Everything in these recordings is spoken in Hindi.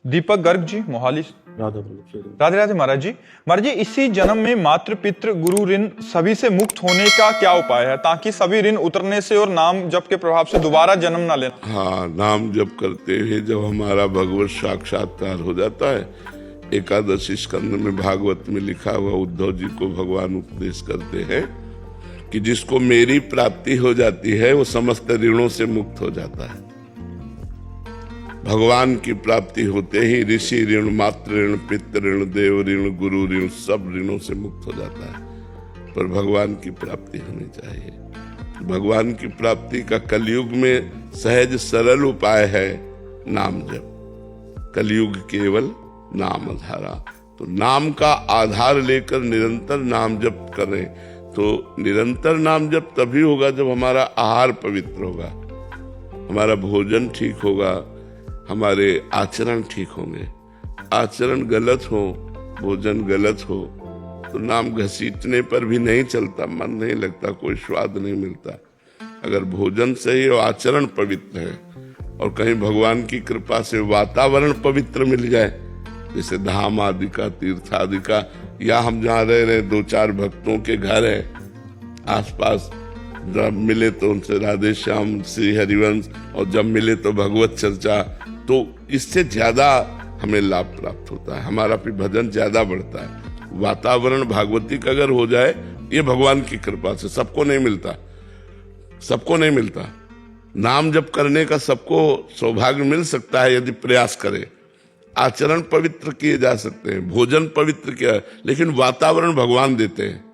दीपक गर्ग जी, मोहाली। राधे राधे महाराज जी। महाराज जी, इसी जन्म में मातृ पितृ गुरु ऋण सभी से मुक्त होने का क्या उपाय है, ताकि सभी ऋण उतरने से और नाम जप के प्रभाव से दोबारा जन्म ना लेना? हाँ, नाम जप करते हुए जब हमारा भगवत साक्षात्कार हो जाता है, एकादशी स्कंद में भागवत में लिखा हुआ उद्धव जी को भगवान उपदेश करते हैं कि जिसको मेरी प्राप्ति हो जाती है वो समस्त ऋणों से मुक्त हो जाता है। भगवान की प्राप्ति होते ही ऋषि ऋण, मातृ ऋण, पितृ ऋण, देव ऋण, गुरु ऋण, सब ऋणों से मुक्त हो जाता है। पर भगवान की प्राप्ति होनी चाहिए। भगवान की प्राप्ति का कलयुग में सहज सरल उपाय है नाम जप। कलयुग केवल नाम आधारा। तो नाम का आधार लेकर निरंतर नाम जप करें तो निरंतर नाम जप तभी होगा जब हमारा आहार पवित्र होगा, हमारा भोजन ठीक होगा, हमारे आचरण ठीक होंगे। आचरण गलत हो, भोजन गलत हो तो नाम घसीटने पर भी नहीं चलता, मन नहीं लगता, कोई स्वाद नहीं मिलता। अगर भोजन सही और आचरण पवित्र है और कहीं भगवान की कृपा से वातावरण पवित्र मिल जाए, जैसे धाम आदि का, तीर्थ आदि का, या हम जहाँ रह रहे 2-4 भक्तों के घर है आसपास, जब मिले तो उनसे राधे श्याम, श्री हरिवंश, और जब मिले तो भगवत चर्चा, तो इससे ज्यादा हमें लाभ प्राप्त होता है, हमारा भी भजन ज्यादा बढ़ता है। वातावरण भागवतिक अगर हो जाए, ये भगवान की कृपा से, सबको नहीं मिलता, सबको नहीं मिलता। नाम जप करने का सबको सौभाग्य मिल सकता है यदि प्रयास करे। आचरण पवित्र किए जा सकते हैं, भोजन पवित्र किया, लेकिन वातावरण भगवान देते हैं।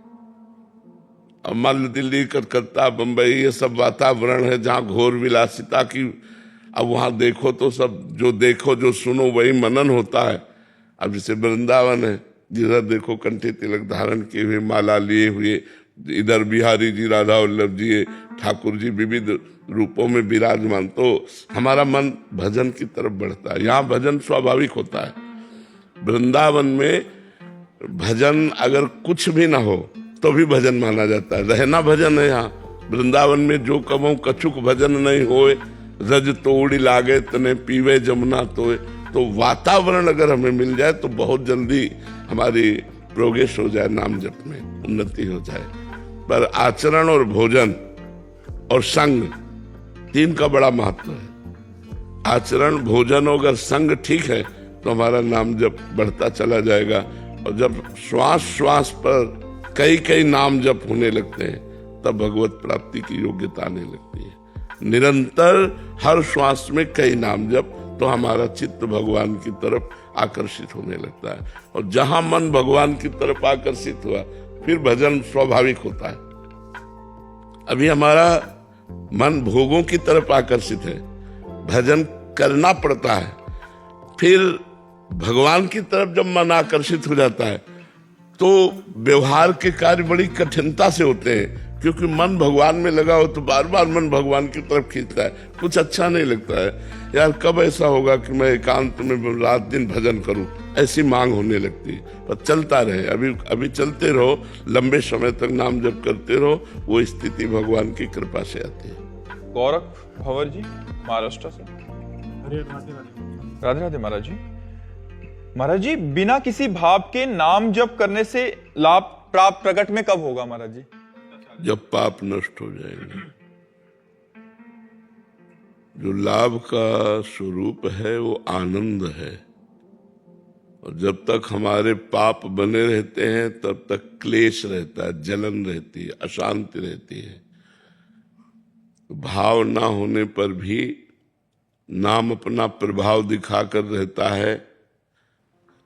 अब मान लो दिल्ली, कलकत्ता, बंबई, ये सब वातावरण है जहाँ घोर विलासिता की, अब वहां देखो तो सब जो देखो जो सुनो वही मनन होता है। अब जैसे वृंदावन है, जिधर देखो कंठे तिलक धारण किए हुए, माला लिए हुए, इधर बिहारी जी, राधा वल्लभ जी, ठाकुर जी विविध रूपों में विराजमान, तो हमारा मन भजन की तरफ बढ़ता है। यहाँ भजन स्वाभाविक होता है। वृंदावन में भजन अगर कुछ भी ना हो तो भी भजन माना जाता है, रहना भजन है। यहाँ वृंदावन में जो कबो कछुक भजन नहीं होए, रज तोड़ी लागे तने पीवे जमुना तोए। तो वातावरण अगर हमें मिल जाए तो बहुत जल्दी हमारी प्रोग्रेस हो जाए, नाम जप में उन्नति हो जाए। पर आचरण और भोजन और संग, तीन का बड़ा महत्व है। आचरण, भोजन, अगर संग ठीक है तो हमारा नाम जप बढ़ता चला जाएगा। और जब श्वास श्वास पर कई कई नाम जप होने लगते हैं, तब भगवत प्राप्ति की योग्यता आने लगती है। निरंतर हर श्वास में कई नाम जप, तो हमारा चित्त भगवान की तरफ आकर्षित होने लगता है। और जहां मन भगवान की तरफ आकर्षित हुआ, फिर भजन स्वाभाविक होता है। अभी हमारा मन भोगों की तरफ आकर्षित है, भजन करना पड़ता है। फिर भगवान की तरफ जब मन आकर्षित हो जाता है तो व्यवहार के कार्य बड़ी कठिनता से होते हैं, क्योंकि मन भगवान में लगा हो तो बार बार मन भगवान की तरफ खींचता है, कुछ अच्छा नहीं लगता है। यार कब ऐसा होगा कि मैं एकांत में रात दिन भजन करूं, ऐसी मांग होने लगती है। पर चलता रहे, अभी चलते रहो, लंबे समय तक नाम जप करते रहो, वो स्थिति भगवान की कृपा से आती है। गौरख भंवर जी, महाराष्ट्र से। राधे राधे महाराज जी। महाराज जी, बिना किसी भाव के नाम जप करने से लाभ प्राप्त प्रकट में कब होगा महाराज जी? जब पाप नष्ट हो जाएंगे। जो लाभ का स्वरूप है वो आनंद है, और जब तक हमारे पाप बने रहते हैं तब तक क्लेश रहता है, जलन रहती है, अशांति रहती है। भाव ना होने पर भी नाम अपना प्रभाव दिखाकर रहता है।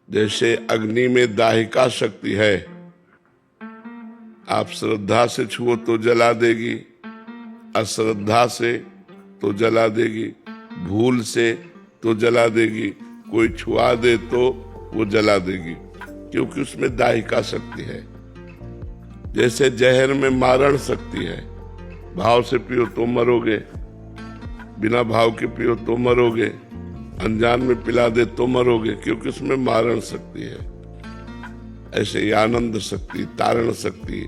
जैसे अग्नि में दाहिका शक्ति है, आप श्रद्धा से छुओ तो जला देगी, अश्रद्धा से तो जला देगी, भूल से तो जला देगी, कोई छुआ दे तो वो जला देगी, क्योंकि उसमें दाहिका शक्ति है। जैसे जहर में मारण शक्ति है, भाव से पियो तो मरोगे, बिना भाव के पियो तो मरोगे, अनजान में पिला दे तो मरोगे, क्योंकि उसमें मारण शक्ति है। ऐसे ही आनंद शक्ति, तारण शक्ति,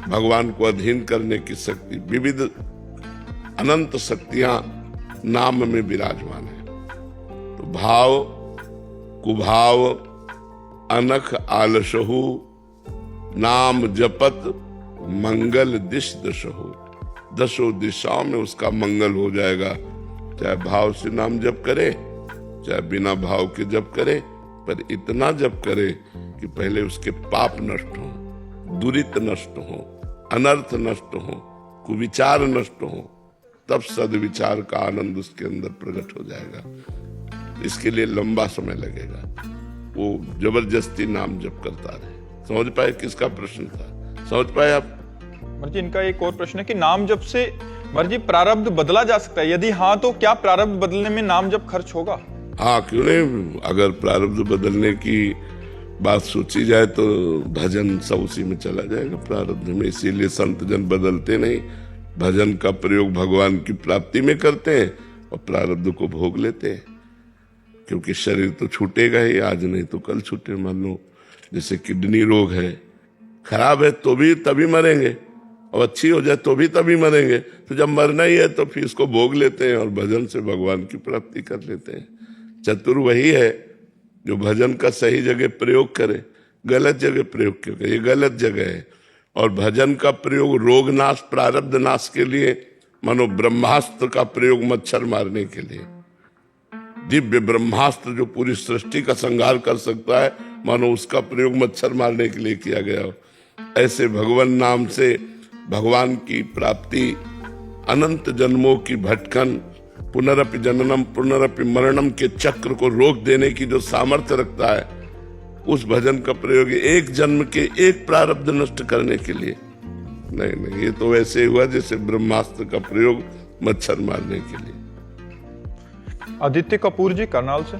भगवान को अधीन करने की शक्ति, विविध अनंत शक्तियां नाम में विराजमान है। तो भाव कुभाव अनख आलसहु, नाम जपत मंगल दिश दशहु। दसों दिशाओं में उसका मंगल हो जाएगा, चाहे भाव से नाम जप करे चाहे बिना भाव के जप करे, पर इतना जप करे कि पहले उसके पाप नष्ट हो, दुरित नष्ट हो, अनर्थ नष्ट हो, कुविचार नष्ट हो, तब सद्विचार का आनंद उसके अंदर प्रकट हो जाएगा। इसके लिए लंबा समय लगेगा, वो जबरदस्ती नाम जप करता रहे। समझ पाए किसका प्रश्न था? समझ पाए आप? मर्जी इनका एक और प्रश्न है कि नाम जप से मर्जी प्रारब्ध बदला जा सकता है, यदि हाँ तो क्या प्रारब्ध बदलने में नाम जप खर्च होगा? हाँ, क्यों नहीं। अगर प्रारब्ध बदलने की बात सोची जाए तो भजन सब उसी में चला जाएगा, प्रारब्ध में। इसीलिए संत जन बदलते नहीं, भजन का प्रयोग भगवान की प्राप्ति में करते हैं और प्रारब्ध को भोग लेते हैं, क्योंकि शरीर तो छूटेगा ही, आज नहीं तो कल छूटे। मान लो जैसे किडनी रोग है, खराब है तो भी तभी मरेंगे, और अच्छी हो जाए तो भी तभी मरेंगे। तो जब मरना ही है तो फिर इसको भोग लेते हैं और भजन से भगवान की प्राप्ति कर लेते हैं। चतुर वही है जो भजन का सही जगह प्रयोग करे, गलत जगह प्रयोग क्यों करे? ये गलत जगह है। और भजन का प्रयोग रोग नाश, प्रारब्ध नाश के लिए, मानो ब्रह्मास्त्र का प्रयोग मच्छर मारने के लिए, दिव्य ब्रह्मास्त्र जो पूरी सृष्टि का संहार कर सकता है, मानो उसका प्रयोग मच्छर मारने के लिए किया गया हो। ऐसे भगवान नाम से भगवान की प्राप्ति, अनंत जन्मों की भटकन, पुनरपि जननम पुनरपि मरणम के चक्र को रोक देने की जो सामर्थ्य रखता है, उस भजन का प्रयोग एक जन्म के एक प्रारब्ध नष्ट करने के लिए नहीं, ये तो वैसे हुआ जैसे ब्रह्मास्त्र का प्रयोग मच्छर मारने के लिए। आदित्य कपूर जी करनाल से।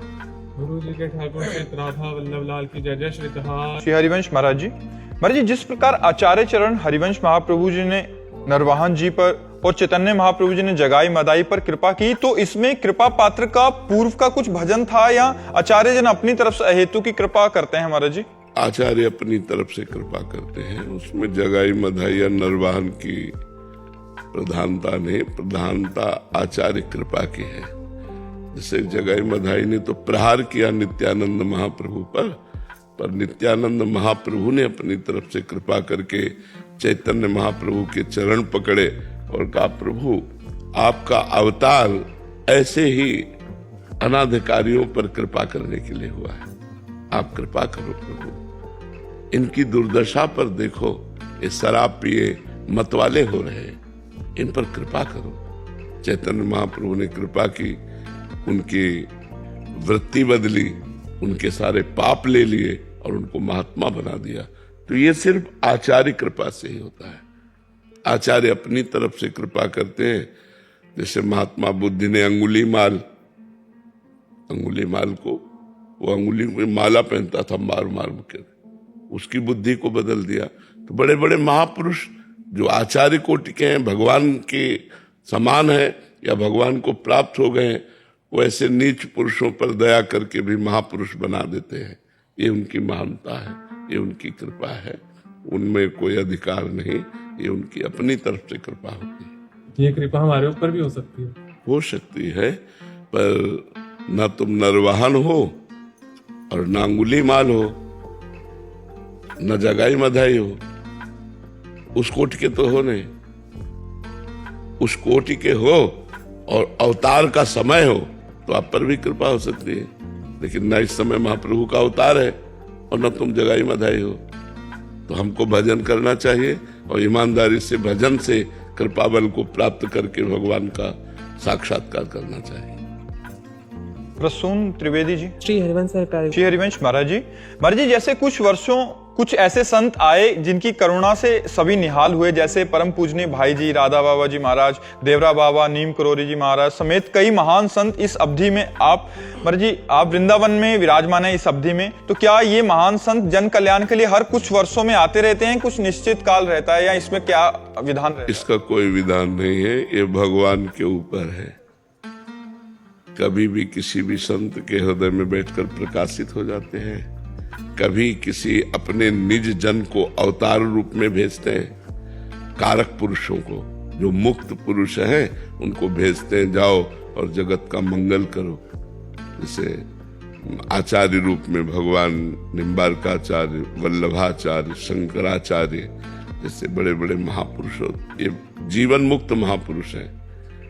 गुरु जी के ठाकुर श्री राधा वल्लभ लाल की जय जय श्री राधा। श्री हरिवंश महाराज जी, महाराज जी जिस प्रकार आचार्य चरण हरिवंश महाप्रभु जी ने नरवाहन जी पर और चैतन्य महाप्रभु जी ने जगाई मदाई पर कृपा की, तो इसमें कृपा पात्र का पूर्व का कुछ भजन था या आचार्य जन अपनी तरफ से अहेतु की कृपा करते हैं? महाराज जी आचार्य अपनी तरफ से कृपा करते हैं, उसमें जगाई मदाई या नरवाहन की प्रधानता नहीं, प्रधानता आचार्य कृपा की है। जैसे जगाई मदाई ने तो प्रहार किया नित्यानंद महाप्रभु पर नित्यानंद महाप्रभु ने अपनी तरफ से कृपा करके चैतन्य महाप्रभु के चरण पकड़े और कहा, प्रभु आपका अवतार ऐसे ही अनाधिकारियों पर कृपा करने के लिए हुआ है, आप कृपा करो प्रभु। इनकी दुर्दशा पर देखो, ये शराब पिए मतवाले हो रहे हैं, इन पर कृपा करो। चैतन्य महाप्रभु ने कृपा की, उनकी वृत्ति बदली, उनके सारे पाप ले लिए और उनको महात्मा बना दिया। तो ये सिर्फ आचार्य कृपा से ही होता है। आचार्य अपनी तरफ से कृपा करते हैं। जैसे महात्मा बुद्ध ने अंगुली माल को, वो अंगुली में माला पहनता था मार मार के, उसकी बुद्धि को बदल दिया। तो बड़े बड़े महापुरुष जो आचार्य कोटि के हैं, भगवान के समान है या भगवान को प्राप्त हो गए हैं, वो ऐसे नीच पुरुषों पर दया करके भी महापुरुष बना देते हैं। ये उनकी महानता है, ये उनकी कृपा है, उनमें कोई अधिकार नहीं, ये उनकी अपनी तरफ से कृपा होती है। ये कृपा हमारे ऊपर भी हो सकती है? हो सकती है, पर न तुम नरवाहन हो और न अंगुली माल हो, न जगाई मधाई हो, उस कोटि के तो हो नहीं। उस कोटि के हो और अवतार का समय हो तो आप पर भी कृपा हो सकती है, लेकिन न इस समय महाप्रभु का अवतार है और न तुम जगाई मधाई हो। तो हमको भजन करना चाहिए और ईमानदारी से भजन से कृपा बल को प्राप्त करके भगवान का साक्षात्कार करना चाहिए। प्रसून त्रिवेदी जी। श्री हरिवंश महाराज जी जैसे कुछ ऐसे संत आए जिनकी करुणा से सभी निहाल हुए, जैसे परम पूजनीय भाई जी राधा बाबा जी महाराज, देवरा बाबा, नीम करोरी जी महाराज समेत कई महान संत इस अवधि में आप वृंदावन में विराजमान है। इस अवधि में तो क्या ये महान संत जन कल्याण के लिए हर कुछ वर्षों में आते रहते हैं, कुछ निश्चित काल रहता है, या इसमें क्या विधान रहता है? इसका कोई विधान नहीं है, ये भगवान के ऊपर है। कभी भी किसी भी संत के हृदय में बैठकर प्रकाशित हो जाते हैं, कभी किसी अपने निज जन को अवतार रूप में भेजते हैं। कारक पुरुषों को, जो मुक्त पुरुष हैं, उनको भेजते हैं, जाओ और जगत का मंगल करो। जैसे आचार्य रूप में भगवान निम्बारकाचार्य, वल्लभाचार्य, शंकराचार्य जैसे बड़े बड़े महापुरुष, ये जीवन मुक्त महापुरुष हैं,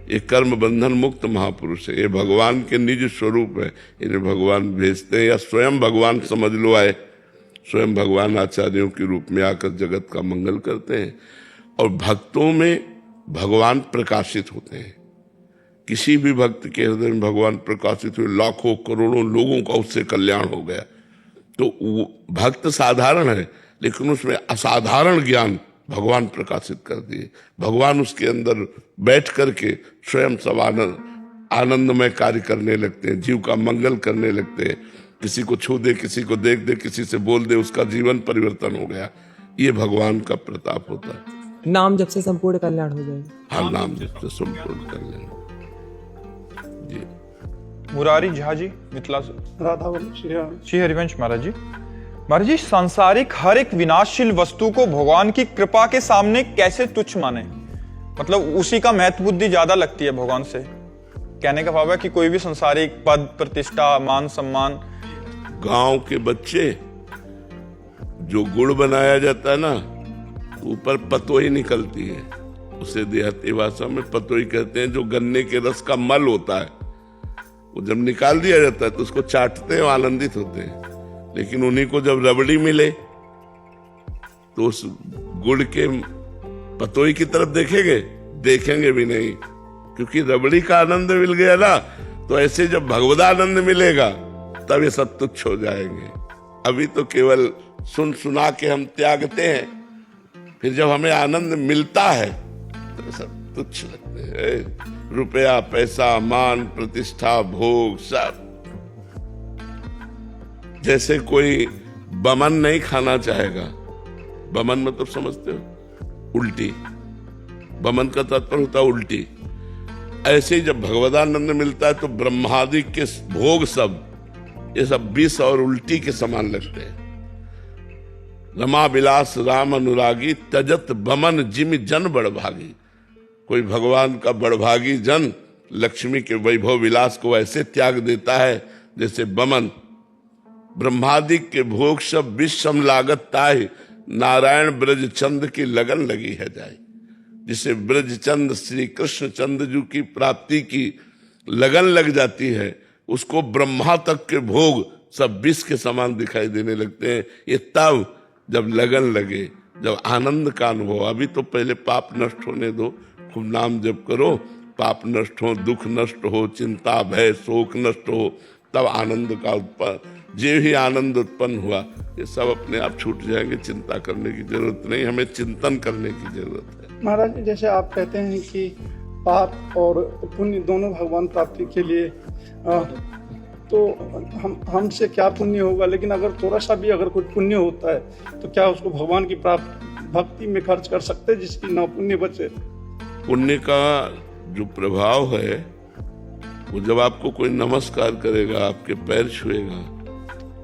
ये कर्म बंधन मुक्त महापुरुष है, ये भगवान के निज स्वरूप है। इन्हें भगवान भेजते हैं या स्वयं भगवान समझ लो आए, स्वयं भगवान आचार्यों के रूप में आकर जगत का मंगल करते हैं। और भक्तों में भगवान प्रकाशित होते हैं। किसी भी भक्त के हृदय में भगवान प्रकाशित हुए, लाखों करोड़ों लोगों का उससे कल्याण हो गया। तो भक्त साधारण है, लेकिन उसमें असाधारण ज्ञान भगवान प्रकाशित कर दिए। भगवान उसके अंदर बैठ करके स्वयं सब आनंदमय कार्य करने लगते हैं, जीव का मंगल करने लगते हैं। किसी को छू दे, किसी को देख दे, किसी से बोल दे, उसका जीवन परिवर्तन हो गया। ये भगवान का प्रताप होता है। नाम जब से संपूर्ण कल्याण हो जाएगा। हाँ, नाम जब से संपूर्ण कल्याण जी। मुरारी झा जी मिथिला से। राधा श्री हरिवंश महाराज जी। महाराज जी, सांसारिक हर एक विनाशशील वस्तु को भगवान की कृपा के सामने कैसे तुच्छ माने? मतलब उसी का महत्व बुद्धि ज्यादा लगती है भगवान से। कहने का भाव है कि कोई भी सांसारिक पद, प्रतिष्ठा, मान सम्मान। गांव के बच्चे जो गुड़ बनाया जाता है ना, ऊपर पतोई निकलती है, उसे देहाती भाषा में पतोई कहते हैं। जो गन्ने के रस का मल होता है, वो जब निकाल दिया जाता है तो उसको चाटते हैं, आनंदित होते हैं। लेकिन उन्हीं को जब रबड़ी मिले तो उस गुड़ के पतोई की तरफ देखेंगे भी नहीं, क्योंकि रबड़ी का आनंद मिल गया ना। तो ऐसे जब भगवदानंद मिलेगा तब ये सब तुच्छ हो जाएंगे। अभी तो केवल सुन सुना के हम त्यागते हैं, फिर जब हमें आनंद मिलता है तो सब तुच्छ लगते हैं। रुपया, पैसा, मान, प्रतिष्ठा, भोग सब। जैसे कोई बमन नहीं खाना चाहेगा, बमन मतलब समझते हो, उल्टी। बमन का तात्पर्य होता है उल्टी। ऐसे ही जब भगवदानंद मिलता है तो ब्रह्मादि के भोग सब, ये सब विष और उल्टी के समान लगते हैं। रमा विलास राम अनुरागी, तजत बमन जिमि जन बड़भागी। कोई भगवान का बड़भागी जन लक्ष्मी के वैभव विलास को ऐसे त्याग देता है जैसे बमन। ब्रह्मादि के भोग सब विषम लागत ताहि, नारायण ब्रज चंद की लगन लगी है जाए। जिसे ब्रज चंद श्री कृष्ण चंद्र जी की प्राप्ति की लगन लग जाती है, उसको ब्रह्मा तक के भोग सब विष के समान दिखाई देने लगते हैं। ये तब जब लगन लगे, जब आनंद का अनुभव। अभी तो पहले पाप नष्ट होने दो, खूब नाम जप करो, पाप नष्ट हो, दुख नष्ट हो, चिंता भय शोक नष्ट हो, तब आनंद का उत्पन्न, जो ही आनंद उत्पन्न हुआ, ये सब अपने आप छूट जाएंगे। चिंता करने की जरूरत नहीं, हमें चिंतन करने की जरूरत है। महाराज, जैसे आप कहते हैं कि पाप और पुण्य दोनों भगवान प्राप्ति के लिए, तो हमसे क्या पुण्य होगा? लेकिन अगर थोड़ा सा भी अगर कोई पुण्य होता है तो क्या उसको भगवान की भक्ति में खर्च कर सकते हैं, जिसकी ना पुण्य बचे? पुण्य का जो प्रभाव है, वो जब आपको कोई नमस्कार करेगा, आपके पैर छुएगा,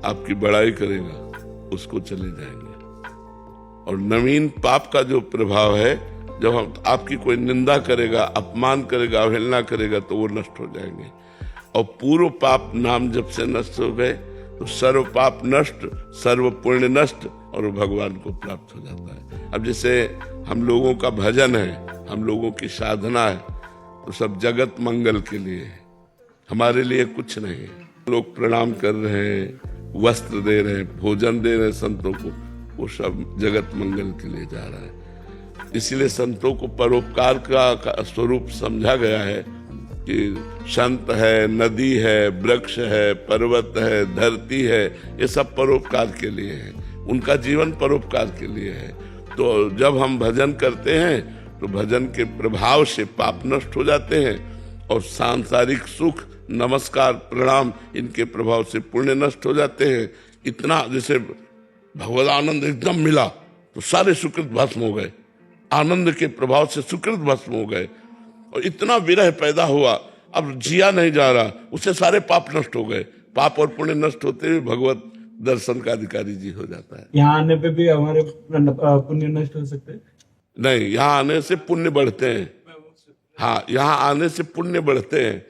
आपकी बड़ाई करेगा, उसको चले जाएंगे। और नवीन पाप का जो प्रभाव है, जब हम आपकी कोई निंदा करेगा, अपमान करेगा, अवहेलना करेगा, तो वो नष्ट हो जाएंगे। और पूर्व पाप नाम जब से नष्ट हो गए तो सर्व पाप नष्ट, सर्व पुण्य नष्ट, और वो भगवान को प्राप्त हो जाता है। अब जैसे हम लोगों का भजन है, हम लोगों की साधना है, तो सब जगत मंगल के लिए है, हमारे लिए कुछ नहीं है। लोग प्रणाम कर रहे हैं, वस्त्र दे रहे हैं, भोजन दे रहे हैं संतों को, वो सब जगत मंगल के लिए जा रहा है। इसलिए संतों को परोपकार का स्वरूप समझा गया है कि संत है, नदी है, वृक्ष है, पर्वत है, धरती है, ये सब परोपकार के लिए है। उनका जीवन परोपकार के लिए है। तो जब हम भजन करते हैं तो भजन के प्रभाव से पाप नष्ट हो जाते हैं, और सांसारिक सुख, नमस्कार, प्रणाम, इनके प्रभाव से पुण्य नष्ट हो जाते हैं। इतना जैसे भगवदानंद एकदम मिला तो सारे सुकृत भस्म हो गए, आनंद के प्रभाव से सुकृत भस्म हो गए, और इतना विरह पैदा हुआ, अब जिया नहीं जा रहा, उससे सारे पाप नष्ट हो गए। पाप और पुण्य नष्ट होते हुए भगवत दर्शन का अधिकारी जी हो जाता है। यहाँ आने पे भी हमारे पुण्य नष्ट हो सकते हैं? नहीं, यहाँ आने से पुण्य बढ़ते हैं। हाँ, यहाँ आने से पुण्य बढ़ते हैं।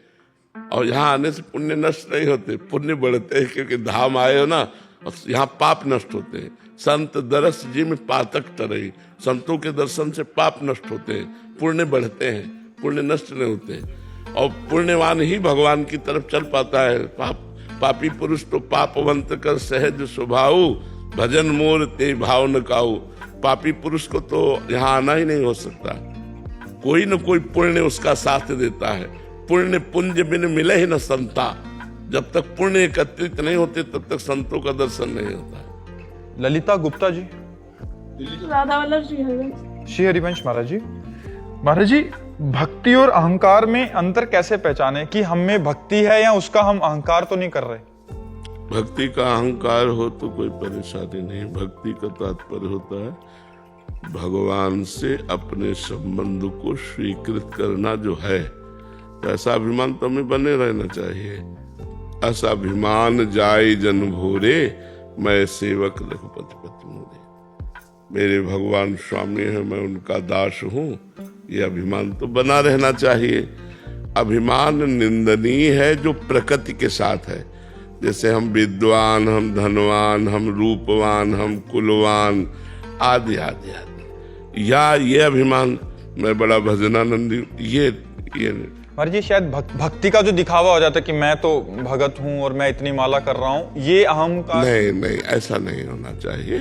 और यहाँ आने से पुण्य नष्ट नहीं होते, पुण्य बढ़ते हैं, क्योंकि धाम आए हो ना, और यहाँ पाप नष्ट होते हैं। संत दरस जी में पातक टरई, संतों के दर्शन से पाप नष्ट होते हैं, पुण्य बढ़ते हैं, पुण्य नष्ट नहीं होते। और पुण्यवान ही भगवान की तरफ चल पाता है। पापी पुरुष तो पापवंत कर सहज स्वभाव, भजन मोर ते भाव न काऊ। पापी पुरुष को तो यहाँ आना ही नहीं हो सकता, कोई न कोई पुण्य उसका साथ देता है। पुण्य पुंज बिन मिले ही न संता, जब तक पुण्य एकत्रित नहीं होते तब तक संतों का दर्शन नहीं होता। ललिता गुप्ता जी। राधा वल्लभ श्री हरिवंश। श्री हरिवंश महाराज जी। महाराज जी, भक्ति और अहंकार में अंतर कैसे पहचाने कि हम में भक्ति है या उसका हम अहंकार तो नहीं कर रहे? भक्ति का अहंकार हो तो कोई परेशानी नहीं। भक्ति का तात्पर्य होता है भगवान से अपने संबंध को स्वीकृत करना जो है। तो ऐसा अभिमान तो हमें बने रहना चाहिए। ऐसा अभिमान जाय जन भोरे, मैं सेवक रघुपति पति मोरे। मेरे भगवान स्वामी है, मैं उनका दास हूँ, ये अभिमान तो बना रहना चाहिए। अभिमान निंदनीय है जो प्रकृति के साथ है। जैसे हम विद्वान, हम धनवान, हम रूपवान, हम कुलवान आदि आदि आदि, या ये अभिमान मैं बड़ा भजनानंदी, ये महाराज जी शायद भक्ति का जो दिखावा हो जाता है कि मैं तो भगत हूँ और मैं इतनी माला कर रहा हूँ, ये अहंकार। नहीं, ऐसा नहीं होना चाहिए।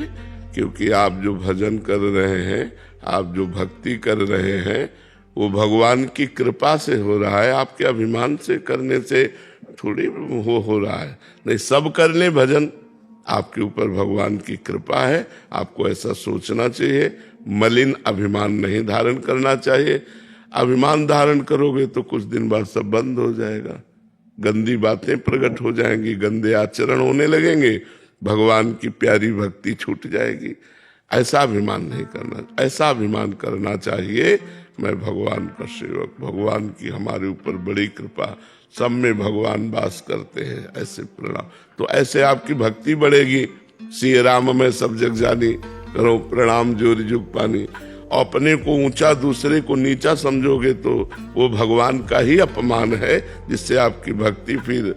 क्योंकि आप जो भजन कर रहे हैं, आप जो भक्ति कर रहे हैं, वो भगवान की कृपा से हो रहा है, आपके अभिमान से करने से थोड़ी हो रहा है। नहीं, सब कर ले भजन, आपके ऊपर भगवान की कृपा है, आपको ऐसा सोचना चाहिए। मलिन अभिमान नहीं धारण करना चाहिए। अभिमान धारण करोगे तो कुछ दिन बाद सब बंद हो जाएगा, गंदी बातें प्रकट हो जाएंगी, गंदे आचरण होने लगेंगे, भगवान की प्यारी भक्ति छूट जाएगी। ऐसा अभिमान नहीं करना। ऐसा अभिमान करना चाहिए मैं भगवान का सेवक, भगवान की हमारे ऊपर बड़ी कृपा, सब में भगवान वास करते हैं, ऐसे प्रणाम। तो ऐसे आपकी भक्ति बढ़ेगी। श्री राम में सब जग जानी, करो प्रणाम जोरी जुग पानी। अपने को ऊंचा दूसरे को नीचा समझोगे तो वो भगवान का ही अपमान है, जिससे आपकी भक्ति फिर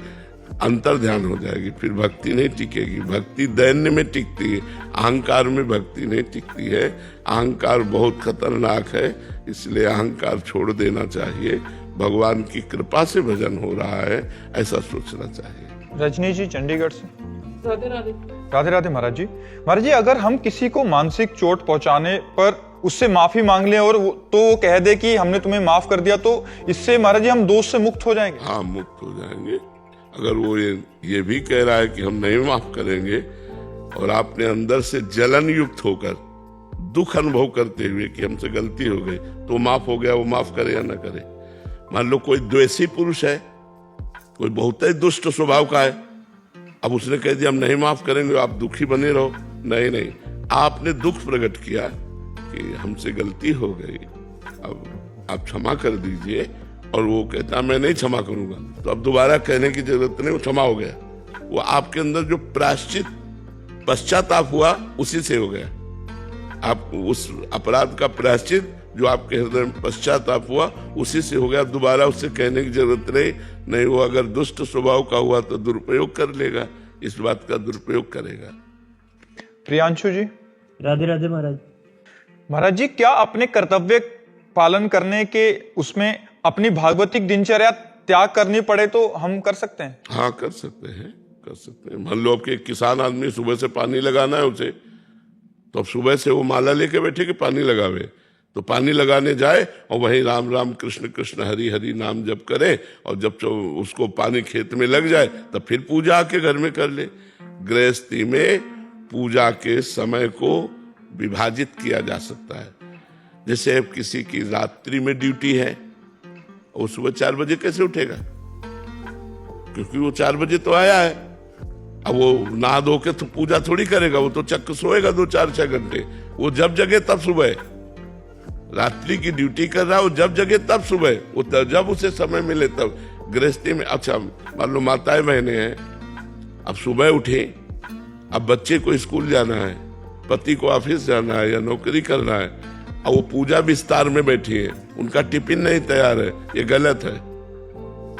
अंतर ध्यान हो जाएगी, फिर भक्ति नहीं टिकेगी। भक्ति दैन्य में टिकती है, अहंकार में भक्ति नहीं टिकती है। अहंकार बहुत खतरनाक है, इसलिए अहंकार छोड़ देना चाहिए। भगवान की कृपा से भजन हो रहा है, ऐसा सोचना चाहिए। रजनी जी चंडीगढ़ से। राधे राधे। राधे राधे महाराज जी। महाराज जी, अगर हम किसी को मानसिक चोट पहुंचाने पर उससे माफी मांग लें और तो वो कह दे कि हमने तुम्हें माफ कर दिया, तो इससे महाराज जी हम दोष से मुक्त हो जाएंगे? हाँ, मुक्त हो जाएंगे। अगर वो ये भी कह रहा है कि हम नहीं माफ करेंगे, और आपने अंदर से जलन युक्त होकर दुख अनुभव करते हुए कि हमसे गलती हो गई, तो माफ हो गया, वो माफ करे या ना करे। मान लो कोई द्वेषी पुरुष है, कोई बहुत ही दुष्ट स्वभाव का है, अब उसने कह दिया हम नहीं माफ करेंगे, आप दुखी बने रहो। नहीं, आपने दुख प्रकट किया कि हमसे गलती हो गई, अब आप क्षमा कर दीजिए, और वो कहता मैं नहीं क्षमा करूंगा, तो अब दोबारा कहने की जरूरत नहीं, वो क्षमा हो गया। वो आपके अंदर जो प्रायश्चित पश्चाताप हुआ उसी से हो गया। आप उस अपराध का प्रायश्चित जो आपके हृदय में पश्चाताप हुआ उसी से हो गया। दोबारा उससे कहने की जरूरत नहीं। वो अगर दुष्ट स्वभाव का हुआ तो दुरुपयोग कर लेगा, इस बात का दुरुपयोग करेगा। प्रियांशु जी। राधे राधे महाराज। महाराज जी, क्या अपने कर्तव्य पालन करने के उसमें अपनी भागवतिक दिनचर्या त्याग करनी पड़े तो हम कर सकते हैं? हाँ, कर सकते हैं। मान लो आपके किसान आदमी सुबह से पानी लगाना है उसे, तो अब सुबह से वो माला लेके बैठे कि पानी लगावे, तो पानी लगाने जाए और वहीं राम राम कृष्ण कृष्ण हरि हरि नाम जप करे, और जब उसको पानी खेत में लग जाए तब फिर पूजा आके घर में कर ले। गृहस्थी में पूजा के समय को विभाजित किया जा सकता है। जैसे अब किसी की रात्रि में ड्यूटी है, वो सुबह 4 बजे कैसे उठेगा, क्योंकि वो 4 बजे तो आया है। अब वो नहा धो के तो पूजा थोड़ी करेगा, वो तो चक्कर सोएगा 2-4-6 घंटे। वो जब जगे तब सुबह, रात्रि की ड्यूटी कर रहा है, वो जब जगे तब सुबह, वो जब उसे समय मिले तब। गृहस्थी में अच्छा मान लो माताएं बहनें हैं, अब सुबह उठे, अब बच्चे को स्कूल जाना है, पति को ऑफिस जाना है या नौकरी करना है, अब वो पूजा विस्तार में बैठी है, उनका टिफिन नहीं तैयार है, ये गलत है।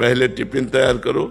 पहले टिफिन तैयार करो,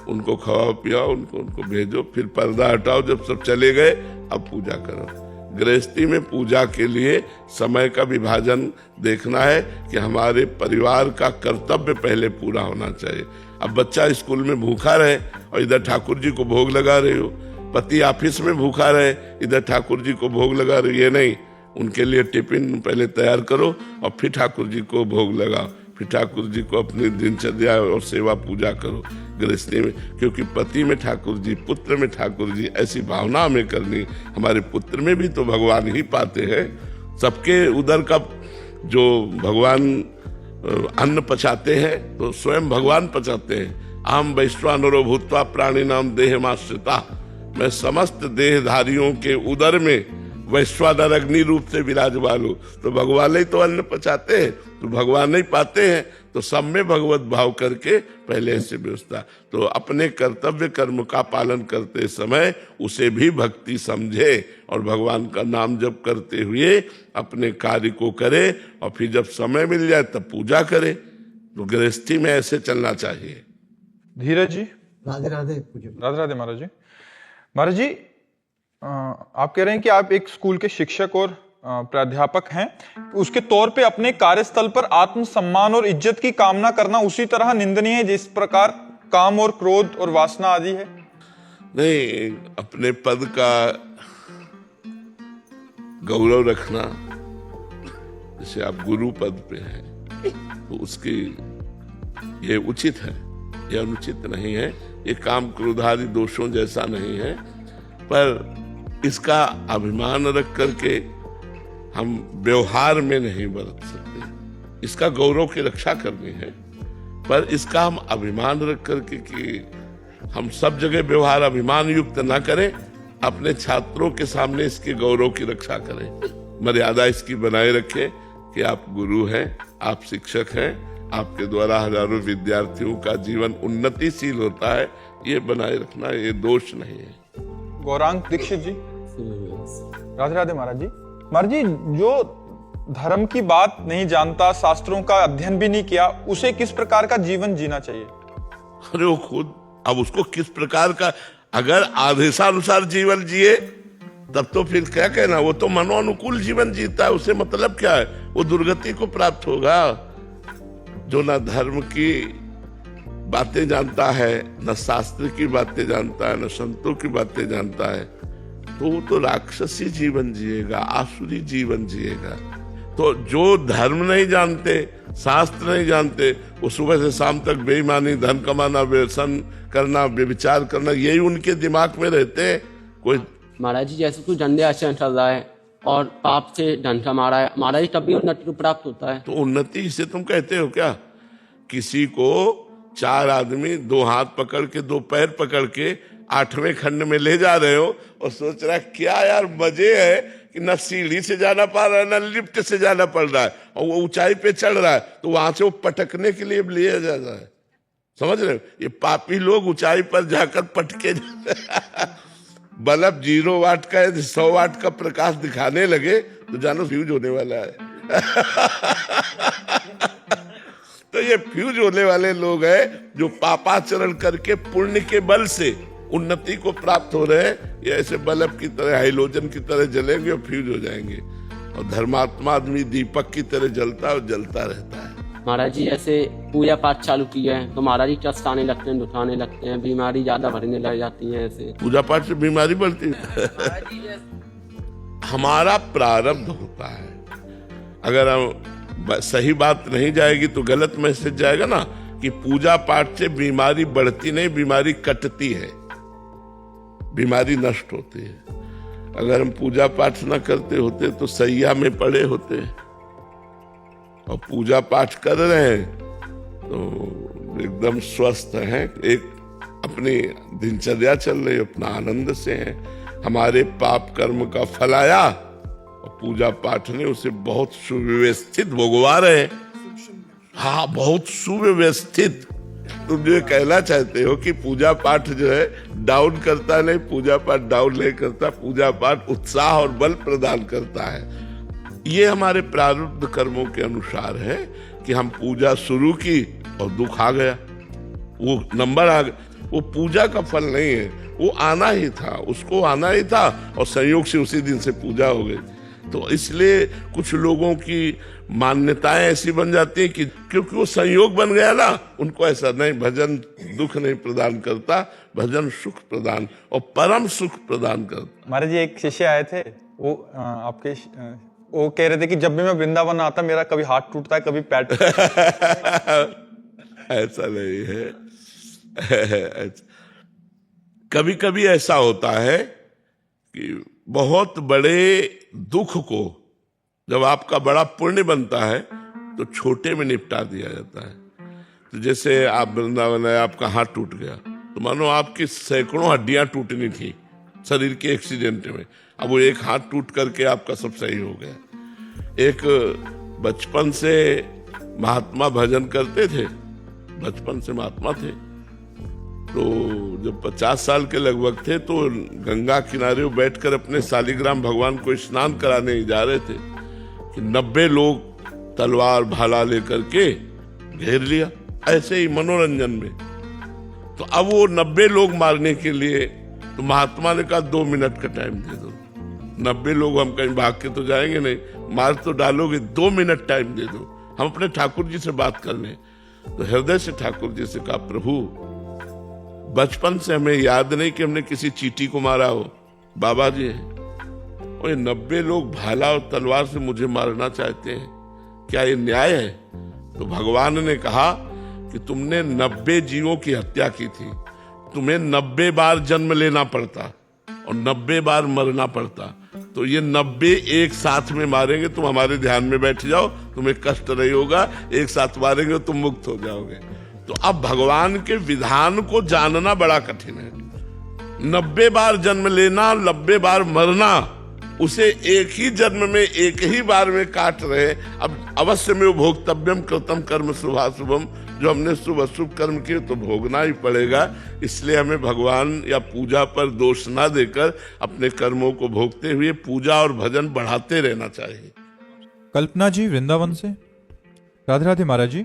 उनको खवाओ पियाओ, उनको भेजो, फिर पर्दा हटाओ, जब सब चले गए अब पूजा करो। गृहस्थी में पूजा के लिए समय का विभाजन देखना है कि हमारे परिवार का कर्तव्य पहले पूरा होना चाहिए। अब बच्चा स्कूल में भूखा रहे और इधर ठाकुर जी को भोग लगा रहे हो, पति ऑफिस में भूखा रहे इधर ठाकुर जी को भोग लगा रहे हो, ये नहीं। उनके लिए टिफिन पहले तैयार करो और फिर ठाकुर जी को भोग लगाओ, फिर ठाकुर जी को अपनी दिनचर्या और सेवा पूजा करो गृहस्थी में। क्योंकि पति में ठाकुर जी, पुत्र में ठाकुर जी, ऐसी भावना हमें करनी। हमारे पुत्र में भी तो भगवान ही पाते हैं। सबके उदर का जो भगवान अन्न पचाते हैं तो स्वयं भगवान पचाते हैं। आम वैश्वानरो भूत्वा प्राणी नाम देहमाश्रिता, मैं समस्त देहधारियों के उदर में वैश्वानर अग्नि रूप से विराजमान हूं। तो भगवान ही तो अन्न पचाते हैं, तो भगवान ही पाते हैं। तो सब में भगवत भाव करके पहले ऐसे व्यवस्था। तो अपने कर्तव्य कर्म का पालन करते समय उसे भी भक्ति समझे और भगवान का नाम जप करते हुए अपने कार्य को करे और फिर जब समय मिल जाए तब पूजा करे। तो गृहस्थी में ऐसे चलना चाहिए। धीरज जी। राधे राधे। राधे राधे महाराज जी। महाराज जी, आप कह रहे हैं कि आप एक स्कूल के शिक्षक और प्राध्यापक हैं, उसके तौर पे अपने कार्यस्थल पर आत्मसम्मान और इज्जत की कामना करना उसी तरह निंदनीय है जिस प्रकार काम और क्रोध और वासना आदि है? नहीं, अपने पद का गौरव रखना, जैसे आप गुरु पद पे हैं तो उसकी ये उचित है, यह अनुचित नहीं है। ये काम क्रोध आदि दोषों जैसा नहीं है, पर इसका अभिमान रख करके हम व्यवहार में नहीं बरत सकते। इसका गौरव की रक्षा करनी है, पर इसका हम अभिमान रख करके कि हम सब जगह व्यवहार अभिमान युक्त ना करें, अपने छात्रों के सामने इसके गौरव की रक्षा करें, मर्यादा इसकी बनाए रखें कि आप गुरु हैं, आप शिक्षक हैं, आपके द्वारा हजारों विद्यार्थियों का जीवन उन्नतिशील होता है, ये बनाए रखना, ये दोष नहीं है। गौरांग दीक्षित जी। राधे राधे महाराज जी। महाराज जी, जो धर्म की बात नहीं जानता, शास्त्रों का अध्ययन भी नहीं किया, उसे किस प्रकार का जीवन जीना चाहिए? अरे वो खुद, अब उसको किस प्रकार का, अगर आदेशानुसार जीवन जिए तब तो फिर क्या कहना, वो तो मनोनुकूल जीवन जीता है, उसे मतलब क्या है, वो दुर्गति को प्राप्त होगा। जो ना धर्म की बातें जानता है, न शास्त्र की बातें जानता है, न संतों की बातें जानता है, तो वो तो राक्षसी जीवन जिएगा, आसुरी जीवन जिएगा। तो जो धर्म नहीं जानते, शास्त्र नहीं जानते, वो सुबह से शाम तक बेईमानी, धन कमाना, व्यसन करना, व्यभिचार करना, यही उनके दिमाग में रहते हैं। कोई महाराज जी जैसे कुछ गंदे आचरण चल रहा है और पाप से डंका मारा है, महाराज जी तभी उन्नति को प्राप्त होता है। तो उन्नति इसे तुम कहते हो क्या? किसी को 4 आदमी 2 हाथ पकड़ के 2 पैर पकड़ के 8वें खंड में ले जा रहे हो और सोच रहा है क्या यार मजे है कि न सीढ़ी से जाना पड़ रहा है, न लिफ्ट से जाना पड़ रहा है, और वो ऊंचाई पे चढ़ रहा है तो वहां से वो पटकने के लिए लिया जा रहा है। समझ रहे हो? ये पापी लोग ऊंचाई पर जाकर पटके बल्ब 0 वाट का 100 वाट का प्रकाश दिखाने लगे तो जानो फ्यूज होने वाला है। तो ये फ्यूज होने वाले लोग हैं जो पापाचरण करके पुण्य के बल से उन्नति को प्राप्त हो रहे हैं। ये ऐसे बल्ब की तरह, हाइलोजन की तरह जलेंगे और फ्यूज हो जाएंगे। और धर्मात्मा आदमी दीपक की तरह जलता और जलता रहता है। महाराज जी ऐसे पूजा पाठ चालू किया है तो महाराज जी कष्ट आने लगते हैं, दुखाने लगते हैं, बीमारी ज्यादा बढ़ने लग जाती है। ऐसे पूजा पाठ से बीमारी बढ़ती है। हमारा प्रारब्ध होता है, अगर हम सही बात नहीं जाएगी तो गलत मैसेज जाएगा ना कि पूजा पाठ से बीमारी बढ़ती नहीं, बीमारी कटती है, बीमारी नष्ट होती है। अगर हम पूजा पाठ न करते होते तो सैया में पड़े होते, और पूजा पाठ कर रहे हैं तो एकदम स्वस्थ हैं, एक अपनी दिनचर्या चल रही, अपना आनंद से हैं। हमारे पाप कर्म का फल आया और पूजा पाठ ने उसे बहुत सुव्यवस्थित भोगवा रहे हैं। हाँ, बहुत सुव्यवस्थित। तुम जो कहना चाहते हो कि पूजा पाठ जो है डाउन करता नहीं, पूजा पाठ डाउन नहीं करता, पूजा पाठ उत्साह और बल प्रदान करता है। ये हमारे प्रारब्ध कर्मों के अनुसार है कि हम पूजा शुरू की और दुख आ गया। वो नंबर आ गया, वो पूजा का फल नहीं है, वो आना ही था, उसको आना ही था और संयोग से उसी दिन से पूजा हो गई। तो इसलिए कुछ लोगों की मान्यताएं ऐसी बन जाती हैं कि क्योंकि वो संयोग बन गया ना, उनको ऐसा नहीं, भजन दुख नहीं प्रदान करता, भजन सुख प्रदान और परम सुख प्रदान करता। महाराज जी एक शिष्य आए थे, वो आपके वो कह रहे थे कि जब भी मैं वृंदावन आता मेरा कभी हाथ टूटता है कभी पैर ऐसा नहीं है। कभी कभी ऐसा होता है कि बहुत बड़े दुख को जब आपका बड़ा पुण्य बनता है तो छोटे में निपटा दिया जाता है। तो जैसे आप वृंदावन है, आपका हाथ टूट गया, तो मानो आपकी सैकड़ों हड्डियां टूटनी थी शरीर के एक्सीडेंट में, अब वो एक हाथ टूट करके आपका सब सही हो गया। एक बचपन से महात्मा भजन करते थे, बचपन से महात्मा थे, तो जब 50 साल के लगभग थे तो गंगा किनारे बैठकर अपने शालिग्राम भगवान को स्नान कराने जा रहे थे कि 90 लोग तलवार भाला लेकर के घेर लिया, ऐसे ही मनोरंजन में। तो अब वो 90 लोग मारने के लिए, तो महात्मा ने कहा 2 मिनट का टाइम दे दो, 90 लोग हम कहीं भाग के तो जाएंगे नहीं, मार तो डालोगे, 2 मिनट टाइम दे दो, हम अपने ठाकुर जी से बात कर लें। तो हृदय से ठाकुर जी से कहा, प्रभु बचपन से हमें याद नहीं कि हमने किसी चींटी को मारा हो, बाबा जी हैं और ये 90 लोग भाला और तलवार से मुझे मारना चाहते हैं, क्या ये न्याय है? तो भगवान ने कहा कि तुमने 90 जीवों की हत्या की थी, तुम्हें 90 बार जन्म लेना पड़ता और 90 बार मरना पड़ता, तो ये 90 एक साथ में मारेंगे, तुम हमारे ध्यान में बैठ जाओ, तुम्हें कष्ट नहीं होगा, एक साथ मारेंगे तुम मुक्त हो जाओगे। तो अब भगवान के विधान को जानना बड़ा कठिन है। 90 बार जन्म लेना, 90 बार मरना, उसे एक ही जन्म में एक ही बार में काट रहे। अब अवश्य में भोक्तव्यम कृतम कर्म शुभाशुभम, जो हमने शुभ अशुभ कर्म किए तो भोगना ही पड़ेगा। इसलिए हमें भगवान या पूजा पर दोष ना देकर अपने कर्मों को भोगते हुए पूजा और भजन बढ़ाते रहना चाहिए। कल्पना जी वृंदावन से। राधे राधे महाराज जी।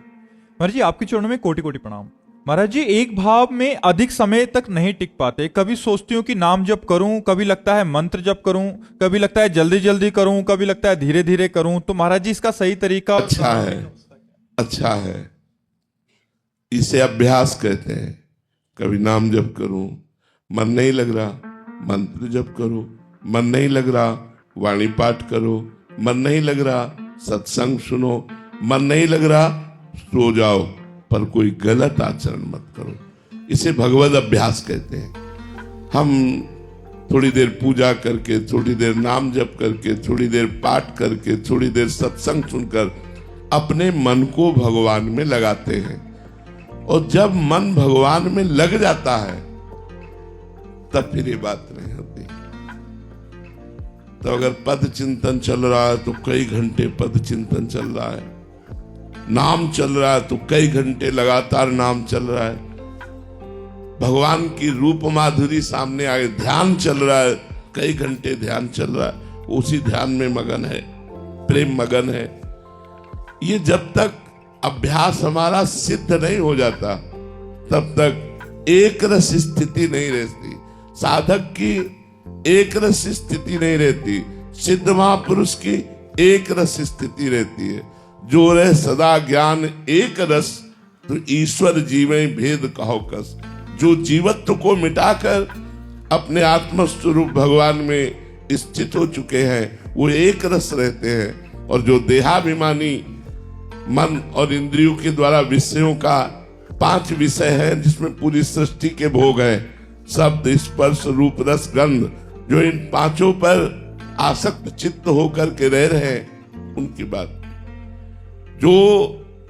महाराज जी आपके चरणों में कोटि कोटि प्रणाम। महाराज जी एक भाव में अधिक समय तक नहीं टिक पाते, कभी सोचती हूँ कि नाम जप करूं, कभी लगता है मंत्र जप करूं, कभी लगता है जल्दी जल्दी करूं, कभी लगता है धीरे धीरे करूं, तो महाराज जी इसका सही तरीका? अच्छा है, अच्छा है, इसे अभ्यास कहते हैं। कभी नाम जप करूं, मन नहीं लग रहा, मंत्र जप करो, मन नहीं लग रहा, वाणी पाठ करो, मन नहीं लग रहा, सत्संग सुनो, मन नहीं लग रहा, सो जाओ, पर कोई गलत आचरण मत करो। इसे भगवद अभ्यास कहते हैं। हम थोड़ी देर पूजा करके, थोड़ी देर नाम जप करके, थोड़ी देर पाठ करके, थोड़ी देर सत्संग सुनकर अपने मन को भगवान में लगाते हैं, और जब मन भगवान में लग जाता है तब फिर ये बात नहीं होती। तो अगर पद चिंतन चल रहा है तो कई घंटे पद चिंतन चल रहा है, नाम चल रहा है तो कई घंटे लगातार नाम चल रहा है, भगवान की रूप माधुरी सामने आए, ध्यान चल रहा है, कई घंटे ध्यान चल रहा है, उसी ध्यान में मगन है, प्रेम मगन है। ये जब तक अभ्यास हमारा सिद्ध नहीं हो जाता तब तक एक रस स्थिति नहीं रहती, साधक की एक रस स्थिति नहीं रहती, सिद्ध महापुरुष की एक रस स्थिति रहती है। जो रहे सदा ज्ञान एक रस, तो ईश्वर जीवे भेद कहो कस। जो जीवत्व को मिटाकर अपने आत्म स्वरूप भगवान में स्थित हो चुके हैं वो एक रस रहते हैं, और जो देहाभिमानी मन और इंद्रियों के द्वारा विषयों का 5 विषय है जिसमें पूरी सृष्टि के भोग है, शब्द स्पर्श रूप रस गंध, जो इन 5 पर आसक्त चित्त होकर के रह रहे हैं, उनकी बात। जो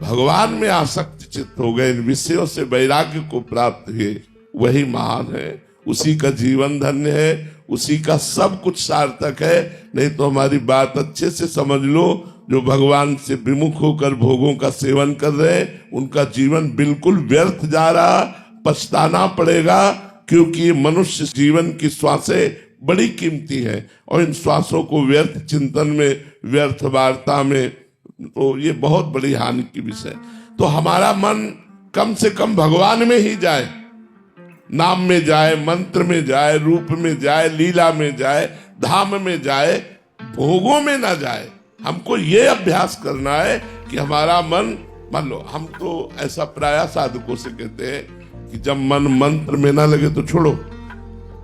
भगवान में आसक्त चित्त हो गए, इन विषयों से वैराग्य को प्राप्त हुए, वही महान है, उसी का जीवन धन्य है, उसी का सब कुछ सार्थक है। नहीं तो हमारी बात अच्छे से समझ लो, जो भगवान से विमुख होकर भोगों का सेवन कर रहे, उनका जीवन बिल्कुल व्यर्थ जा रहा, पछताना पड़ेगा, क्योंकि मनुष्य जीवन की श्वासें बड़ी कीमती है, और इन श्वासों को व्यर्थ चिंतन में, व्यर्थ वार्ता में, तो ये बहुत बड़ी हानि की विषय। तो हमारा मन कम से कम भगवान में ही जाए, नाम में जाए, मंत्र में जाए, रूप में जाए, लीला में जाए, धाम में जाए, भोगों में ना जाए। हमको ये अभ्यास करना है कि हमारा मन, मान लो हम तो ऐसा प्राय साधकों से कहते हैं कि जब मन मंत्र में ना लगे तो छोड़ो,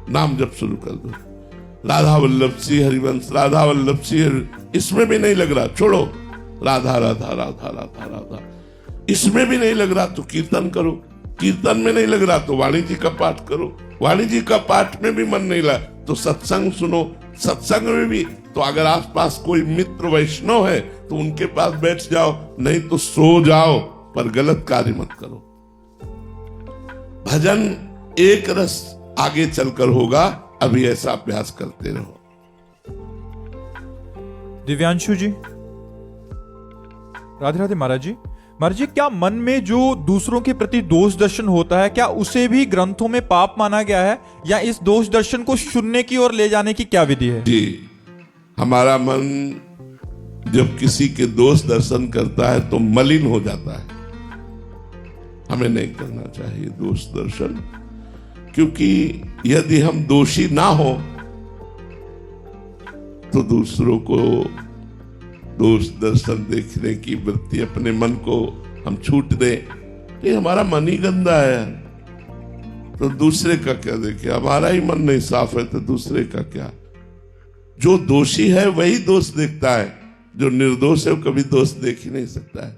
नाम जप शुरू कर दो। राधा वल्लभ सिंह हरिवंश, राधा वल्लभ सिंह, इसमें भी नहीं लग रहा, छोड़ो, राधा राधा राधा राधा राधा। इसमें भी नहीं लग रहा तो कीर्तन करो, कीर्तन में नहीं लग रहा तो वाणी जी का पाठ करो, वाणी जी का पाठ में भी मन नहीं लगा तो सत्संग सुनो, सत्संग में भी तो अगर आसपास कोई मित्र वैष्णव है तो उनके पास बैठ जाओ, नहीं तो सो जाओ, पर गलत कार्य मत करो। भजन एक रस आगे चलकर होगा, अभी ऐसा अभ्यास करते रहो। दिव्यांशु जी, राधे राधे महाराज जी। महाराज जी, क्या मन में जो दूसरों के प्रति दोष दर्शन होता है, क्या उसे भी ग्रंथों में पाप माना गया है, या इस दोष दर्शन को शून्य की ओर ले जाने की क्या विधि है? जी, हमारा मन जब किसी के दोष दर्शन करता है तो मलिन हो जाता है। हमें नहीं करना चाहिए दोष दर्शन, क्योंकि यदि हम दोषी ना हो तो दूसरों को दोष दर्शन देखने की वृत्ति, अपने मन को हम छूट दे, ये हमारा मन ही गंदा है, तो दूसरे का क्या देखे? हमारा ही मन नहीं साफ है तो दूसरे का क्या? जो दोषी है वही दोष देखता है, जो निर्दोष है वो कभी दोष देख ही नहीं सकता है।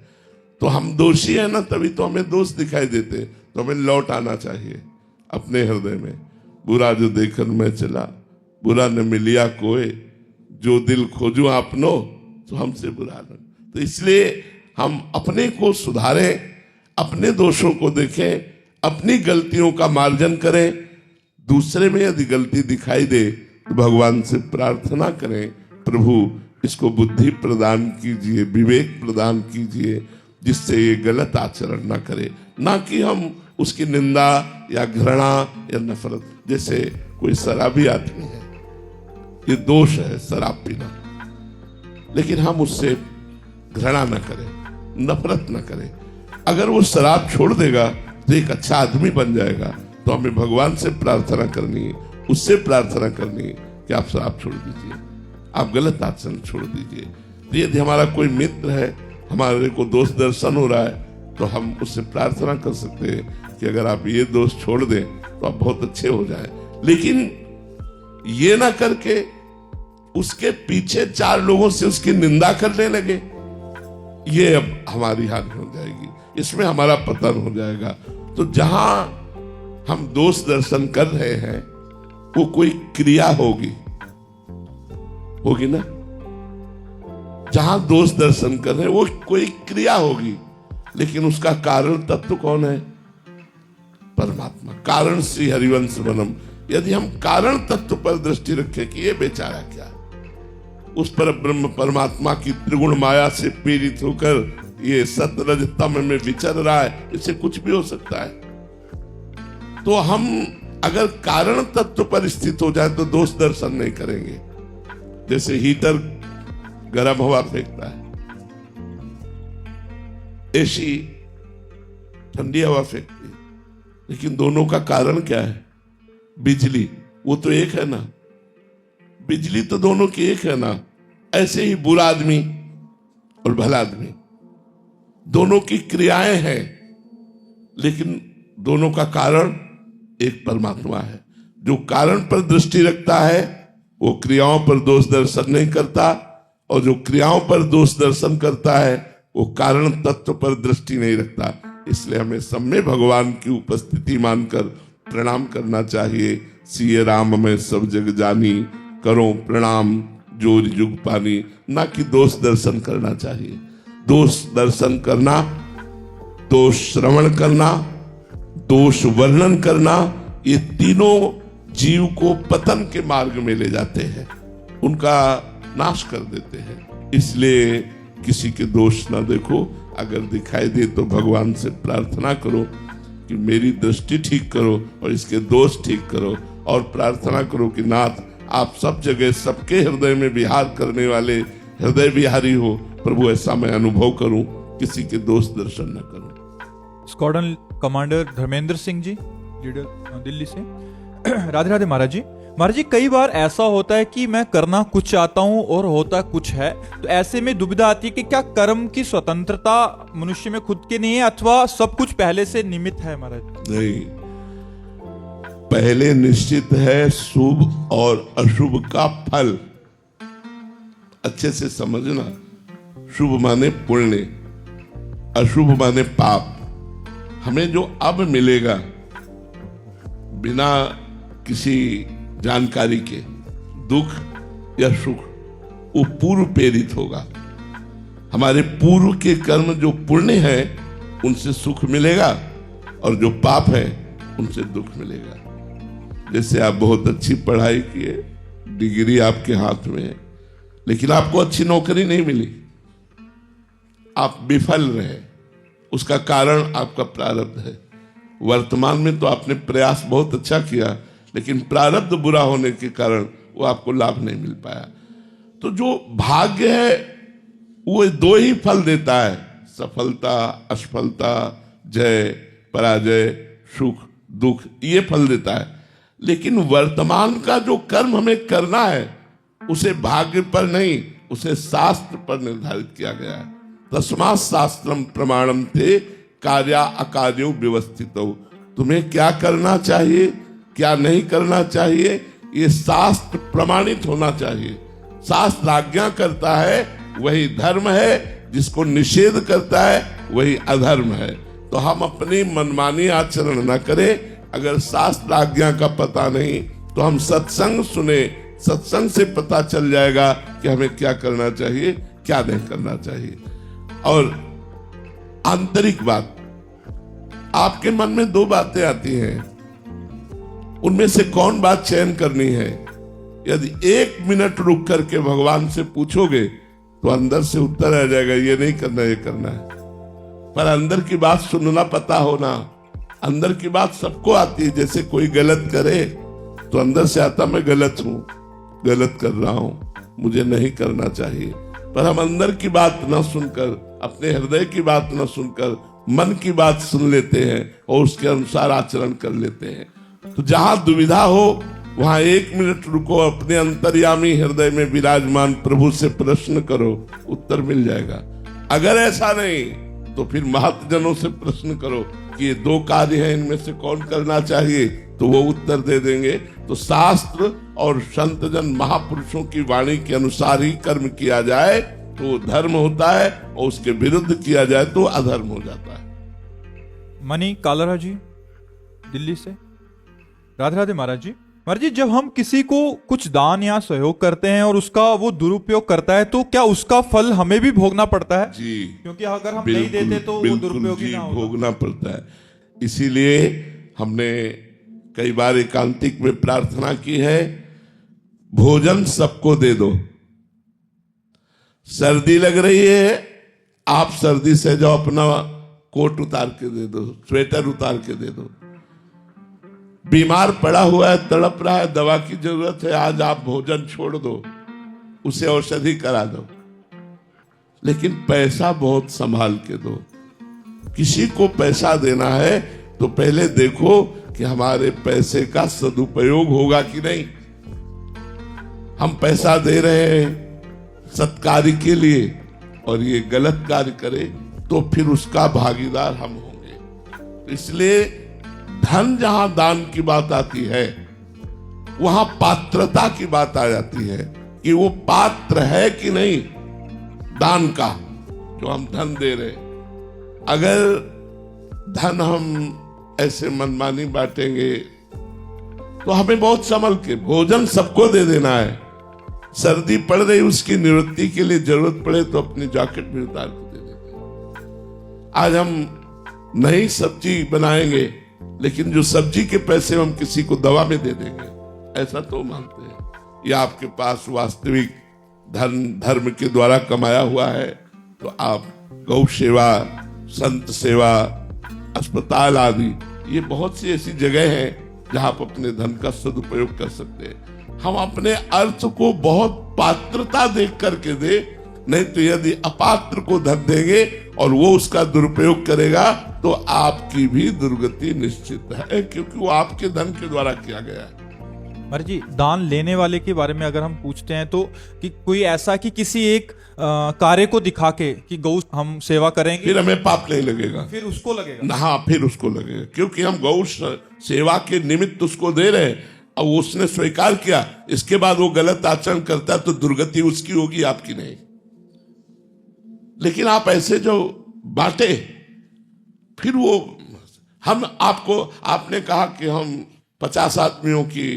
तो हम दोषी है ना, तभी तो हमें दोष दिखाई देते, तो हमें लौट आना चाहिए अपने हृदय में। बुरा जो देखकर मैं चला, बुरा न मिलिया कोई, जो दिल खोजू आपनो तो हमसे बुरा न। तो इसलिए हम अपने को सुधारें, अपने दोषों को देखें, अपनी गलतियों का मार्जन करें। दूसरे में यदि गलती दिखाई दे तो भगवान से प्रार्थना करें, प्रभु इसको बुद्धि प्रदान कीजिए, विवेक प्रदान कीजिए, जिससे ये गलत आचरण ना करे। ना कि हम उसकी निंदा या घृणा या नफरत, जैसे कोई शराबी आदमी है, ये दोष है शराब पीना, लेकिन हम उससे घृणा न करें, नफरत न करें। अगर वो शराब छोड़ देगा तो एक अच्छा आदमी बन जाएगा। तो हमें भगवान से प्रार्थना करनी है, उससे प्रार्थना करनी है कि आप शराब छोड़ दीजिए, आप गलत आचरण छोड़ दीजिए। यदि हमारा कोई मित्र है, हमारे को दोष दर्शन हो रहा है, तो हम उससे प्रार्थना कर सकते हैं कि अगर आप ये दोष छोड़ दें तो आप बहुत अच्छे हो जाएं। लेकिन ये ना करके उसके पीछे चार लोगों से उसकी निंदा करने लगे, ये अब हमारी हानि हो जाएगी, इसमें हमारा पतन हो जाएगा। तो जहां हम दोष दर्शन कर रहे हैं वो कोई क्रिया होगी ना, जहां दोष दर्शन कर रहे हैं वो कोई क्रिया होगी, लेकिन उसका कारण तत्व कौन है? परमात्मा। कारण श्री हरिवंश वनम। यदि हम कारण तत्व पर दृष्टि रखें कि ये बेचारा क्या, उस पर ब्रह्म परमात्मा की त्रिगुण माया से पीड़ित होकर ये सतरज तम में विचर रहा है, इससे कुछ भी हो सकता है। तो हम अगर कारण तत्व पर स्थित हो जाए तो दोष दर्शन नहीं करेंगे। जैसे हीटर गर्म हवा फेंकता है, एसी ठंडी हवा फेंकती है, लेकिन दोनों का कारण क्या है? बिजली, वो तो एक है ना, बिजली तो दोनों की एक है ना। ऐसे ही बुरा आदमी और भला आदमी, दोनों की क्रियाएं हैं, लेकिन दोनों का कारण एक परमात्मा है। जो कारण पर दृष्टि रखता है वो क्रियाओं पर दोष दर्शन नहीं करता, और जो क्रियाओं पर दोष दर्शन करता है वो कारण तत्व पर दृष्टि नहीं रखता। इसलिए हमें सब में भगवान की उपस्थिति मानकर प्रणाम करना चाहिए। सिय राम में सब जग जानी, करो प्रणाम जोर जुग पानी। ना कि दोष दर्शन करना चाहिए। दोष दर्शन करना, दोष श्रवण करना, दोष वर्णन करना, ये तीनों जीव को पतन के मार्ग में ले जाते हैं, उनका नाश कर देते हैं। इसलिए किसी के दोष ना देखो, अगर दिखाई दे तो भगवान से प्रार्थना करो कि मेरी दृष्टि ठीक करो और इसके दोष ठीक करो, और प्रार्थना करो कि नाथ आप सब जगह सबके हृदय में विहार करने वाले हृदय विहारी हो। प्रभु ऐसा मैं अनुभव करूं, किसी के दोष दर्शन न करूं। Squadron commander Dharmendra Singh ji, leader Delhi से। राधे राधे महाराज जी। महाराज जी, कई बार ऐसा होता है कि मैं करना कुछ चाहता हूं और होता कुछ है, तो ऐसे में दुविधा आती है कि क्या कर्म की स्वतंत्रता मनुष्य में खुद के नहीं है अथवा सब कुछ पहले से निमित्त है महाराज? नहीं, पहले निश्चित है शुभ और अशुभ का फल। अच्छे से समझना, शुभ माने पुण्य, अशुभ माने पाप। हमें जो अब मिलेगा बिना किसी जानकारी के, दुख या सुख, वो पूर्व प्रेरित होगा। हमारे पूर्व के कर्म जो पुण्य है उनसे सुख मिलेगा और जो पाप है उनसे दुख मिलेगा। जैसे आप बहुत अच्छी पढ़ाई किए, डिग्री आपके हाथ में है, लेकिन आपको अच्छी नौकरी नहीं मिली, आप विफल रहे, उसका कारण आपका प्रारब्ध है। वर्तमान में तो आपने प्रयास बहुत अच्छा किया, लेकिन प्रारब्ध बुरा होने के कारण वो आपको लाभ नहीं मिल पाया। तो जो भाग्य है वो दो ही फल देता है, सफलता असफलता, जय पराजय, सुख दुख, ये फल देता है। लेकिन वर्तमान का जो कर्म हमें करना है उसे भाग्य पर नहीं, उसे शास्त्र पर निर्धारित किया गया है। तस्मात् शास्त्रम प्रमाणम ते कार्या अकार्यो व्यवस्थितो। तुम्हें क्या करना चाहिए क्या नहीं करना चाहिए, ये शास्त्र प्रमाणित होना चाहिए। शास्त्र आज्ञा करता है वही धर्म है, जिसको निषेध करता है वही अधर्म है। तो हम अपनी मनमानी आचरण न करें। अगर शास्त्र आज्ञा का पता नहीं तो हम सत्संग सुने, सत्संग से पता चल जाएगा कि हमें क्या करना चाहिए क्या नहीं करना चाहिए। और आंतरिक बात, आपके मन में दो बातें आती हैं, उनमें से कौन बात चयन करनी है? यदि 1 मिनट रुक करके भगवान से पूछोगे तो अंदर से उत्तर आ जाएगा, ये नहीं करना ये करना है। पर अंदर की बात सुनना पता होना। अंदर की बात सबको आती है। जैसे कोई गलत करे तो अंदर से आता मैं गलत हूं, गलत कर रहा हूं, मुझे नहीं करना चाहिए। पर हम अंदर की बात न सुनकर, अपने हृदय की बात न सुनकर मन की बात सुन लेते हैं और उसके अनुसार आचरण कर लेते हैं। तो जहां दुविधा हो वहां 1 मिनट रुको, अपने अंतर्यामी हृदय में विराजमान प्रभु से प्रश्न करो, उत्तर मिल जाएगा। अगर ऐसा नहीं तो फिर महतजनों से प्रश्न करो कि ये 2 कार्य हैं, इनमें से कौन करना चाहिए, तो वो उत्तर दे देंगे। तो शास्त्र और संतजन महापुरुषों की वाणी के अनुसार ही कर्म किया जाए तो धर्म होता है, और उसके विरुद्ध किया जाए तो अधर्म हो जाता है। मनी कालरा जी, दिल्ली से। राधे राधे महाराज जी। महाराज जी, जब हम किसी को कुछ दान या सहयोग करते हैं और उसका वो दुरुपयोग करता है तो क्या उसका फल हमें भी भोगना पड़ता है? जी, क्योंकि अगर हम नहीं देते तो वो दुरुपयोग ही ना होगा। भोगना पड़ता है। इसीलिए हमने कई बार एकांतिक में प्रार्थना की है, भोजन सबको दे दो। सर्दी लग रही है, आप सर्दी से जाओ, अपना कोट उतार के दे दो, स्वेटर उतार के दे दो। बीमार पड़ा हुआ है, तड़प रहा है, दवा की जरूरत है, आज आप भोजन छोड़ दो, उसे औषधि करा दो। लेकिन पैसा बहुत संभाल के दो। किसी को पैसा देना है तो पहले देखो कि हमारे पैसे का सदुपयोग होगा कि नहीं। हम पैसा दे रहे हैं सत्कार्य के लिए और ये गलत कार्य करे तो फिर उसका भागीदार हम होंगे। इसलिए धन जहां दान की बात आती है वहां पात्रता की बात आ जाती है कि वो पात्र है कि नहीं दान का, जो हम धन दे रहे। अगर धन हम ऐसे मनमानी बांटेंगे तो हमें बहुत संभल के, भोजन सबको दे देना है। सर्दी पड़ रही, उसकी निवृत्ति के लिए जरूरत पड़े तो अपनी जैकेट भी उतार के दे देते। आज हम नई सब्जी बनाएंगे लेकिन जो सब्जी के पैसे हम किसी को दवा में दे देंगे, ऐसा तो मानते हैं। या आपके पास वास्तविक धन धर्म के द्वारा कमाया हुआ है तो आप गौ सेवा, संत सेवा, अस्पताल आदि, ये बहुत सी ऐसी जगह हैं जहां आप अपने धन का सदुपयोग कर सकते हैं। हम अपने अर्थ को बहुत पात्रता देख करके दे, नहीं तो यदि अपात्र को धन देंगे और वो उसका दुरुपयोग करेगा तो आपकी भी दुर्गति निश्चित है, क्योंकि वो आपके धन के द्वारा किया गया है। महाराज जी, दान लेने वाले के बारे में अगर हम पूछते हैं तो कि कोई ऐसा कि किसी एक कार्य को दिखा के कि गौ हम सेवा करेंगे, फिर हमें पाप नहीं लगेगा, फिर उसको लगेगा। हाँ, फिर उसको लगेगा, क्योंकि हम गौ सेवा के निमित्त उसको दे रहे हैं। अब उसने स्वीकार किया, इसके बाद वो गलत आचरण करता है तो दुर्गति उसकी होगी, आपकी नहीं। लेकिन आप ऐसे जो बांटे, फिर वो हम आपको, आपने कहा कि हम 50 आदमियों की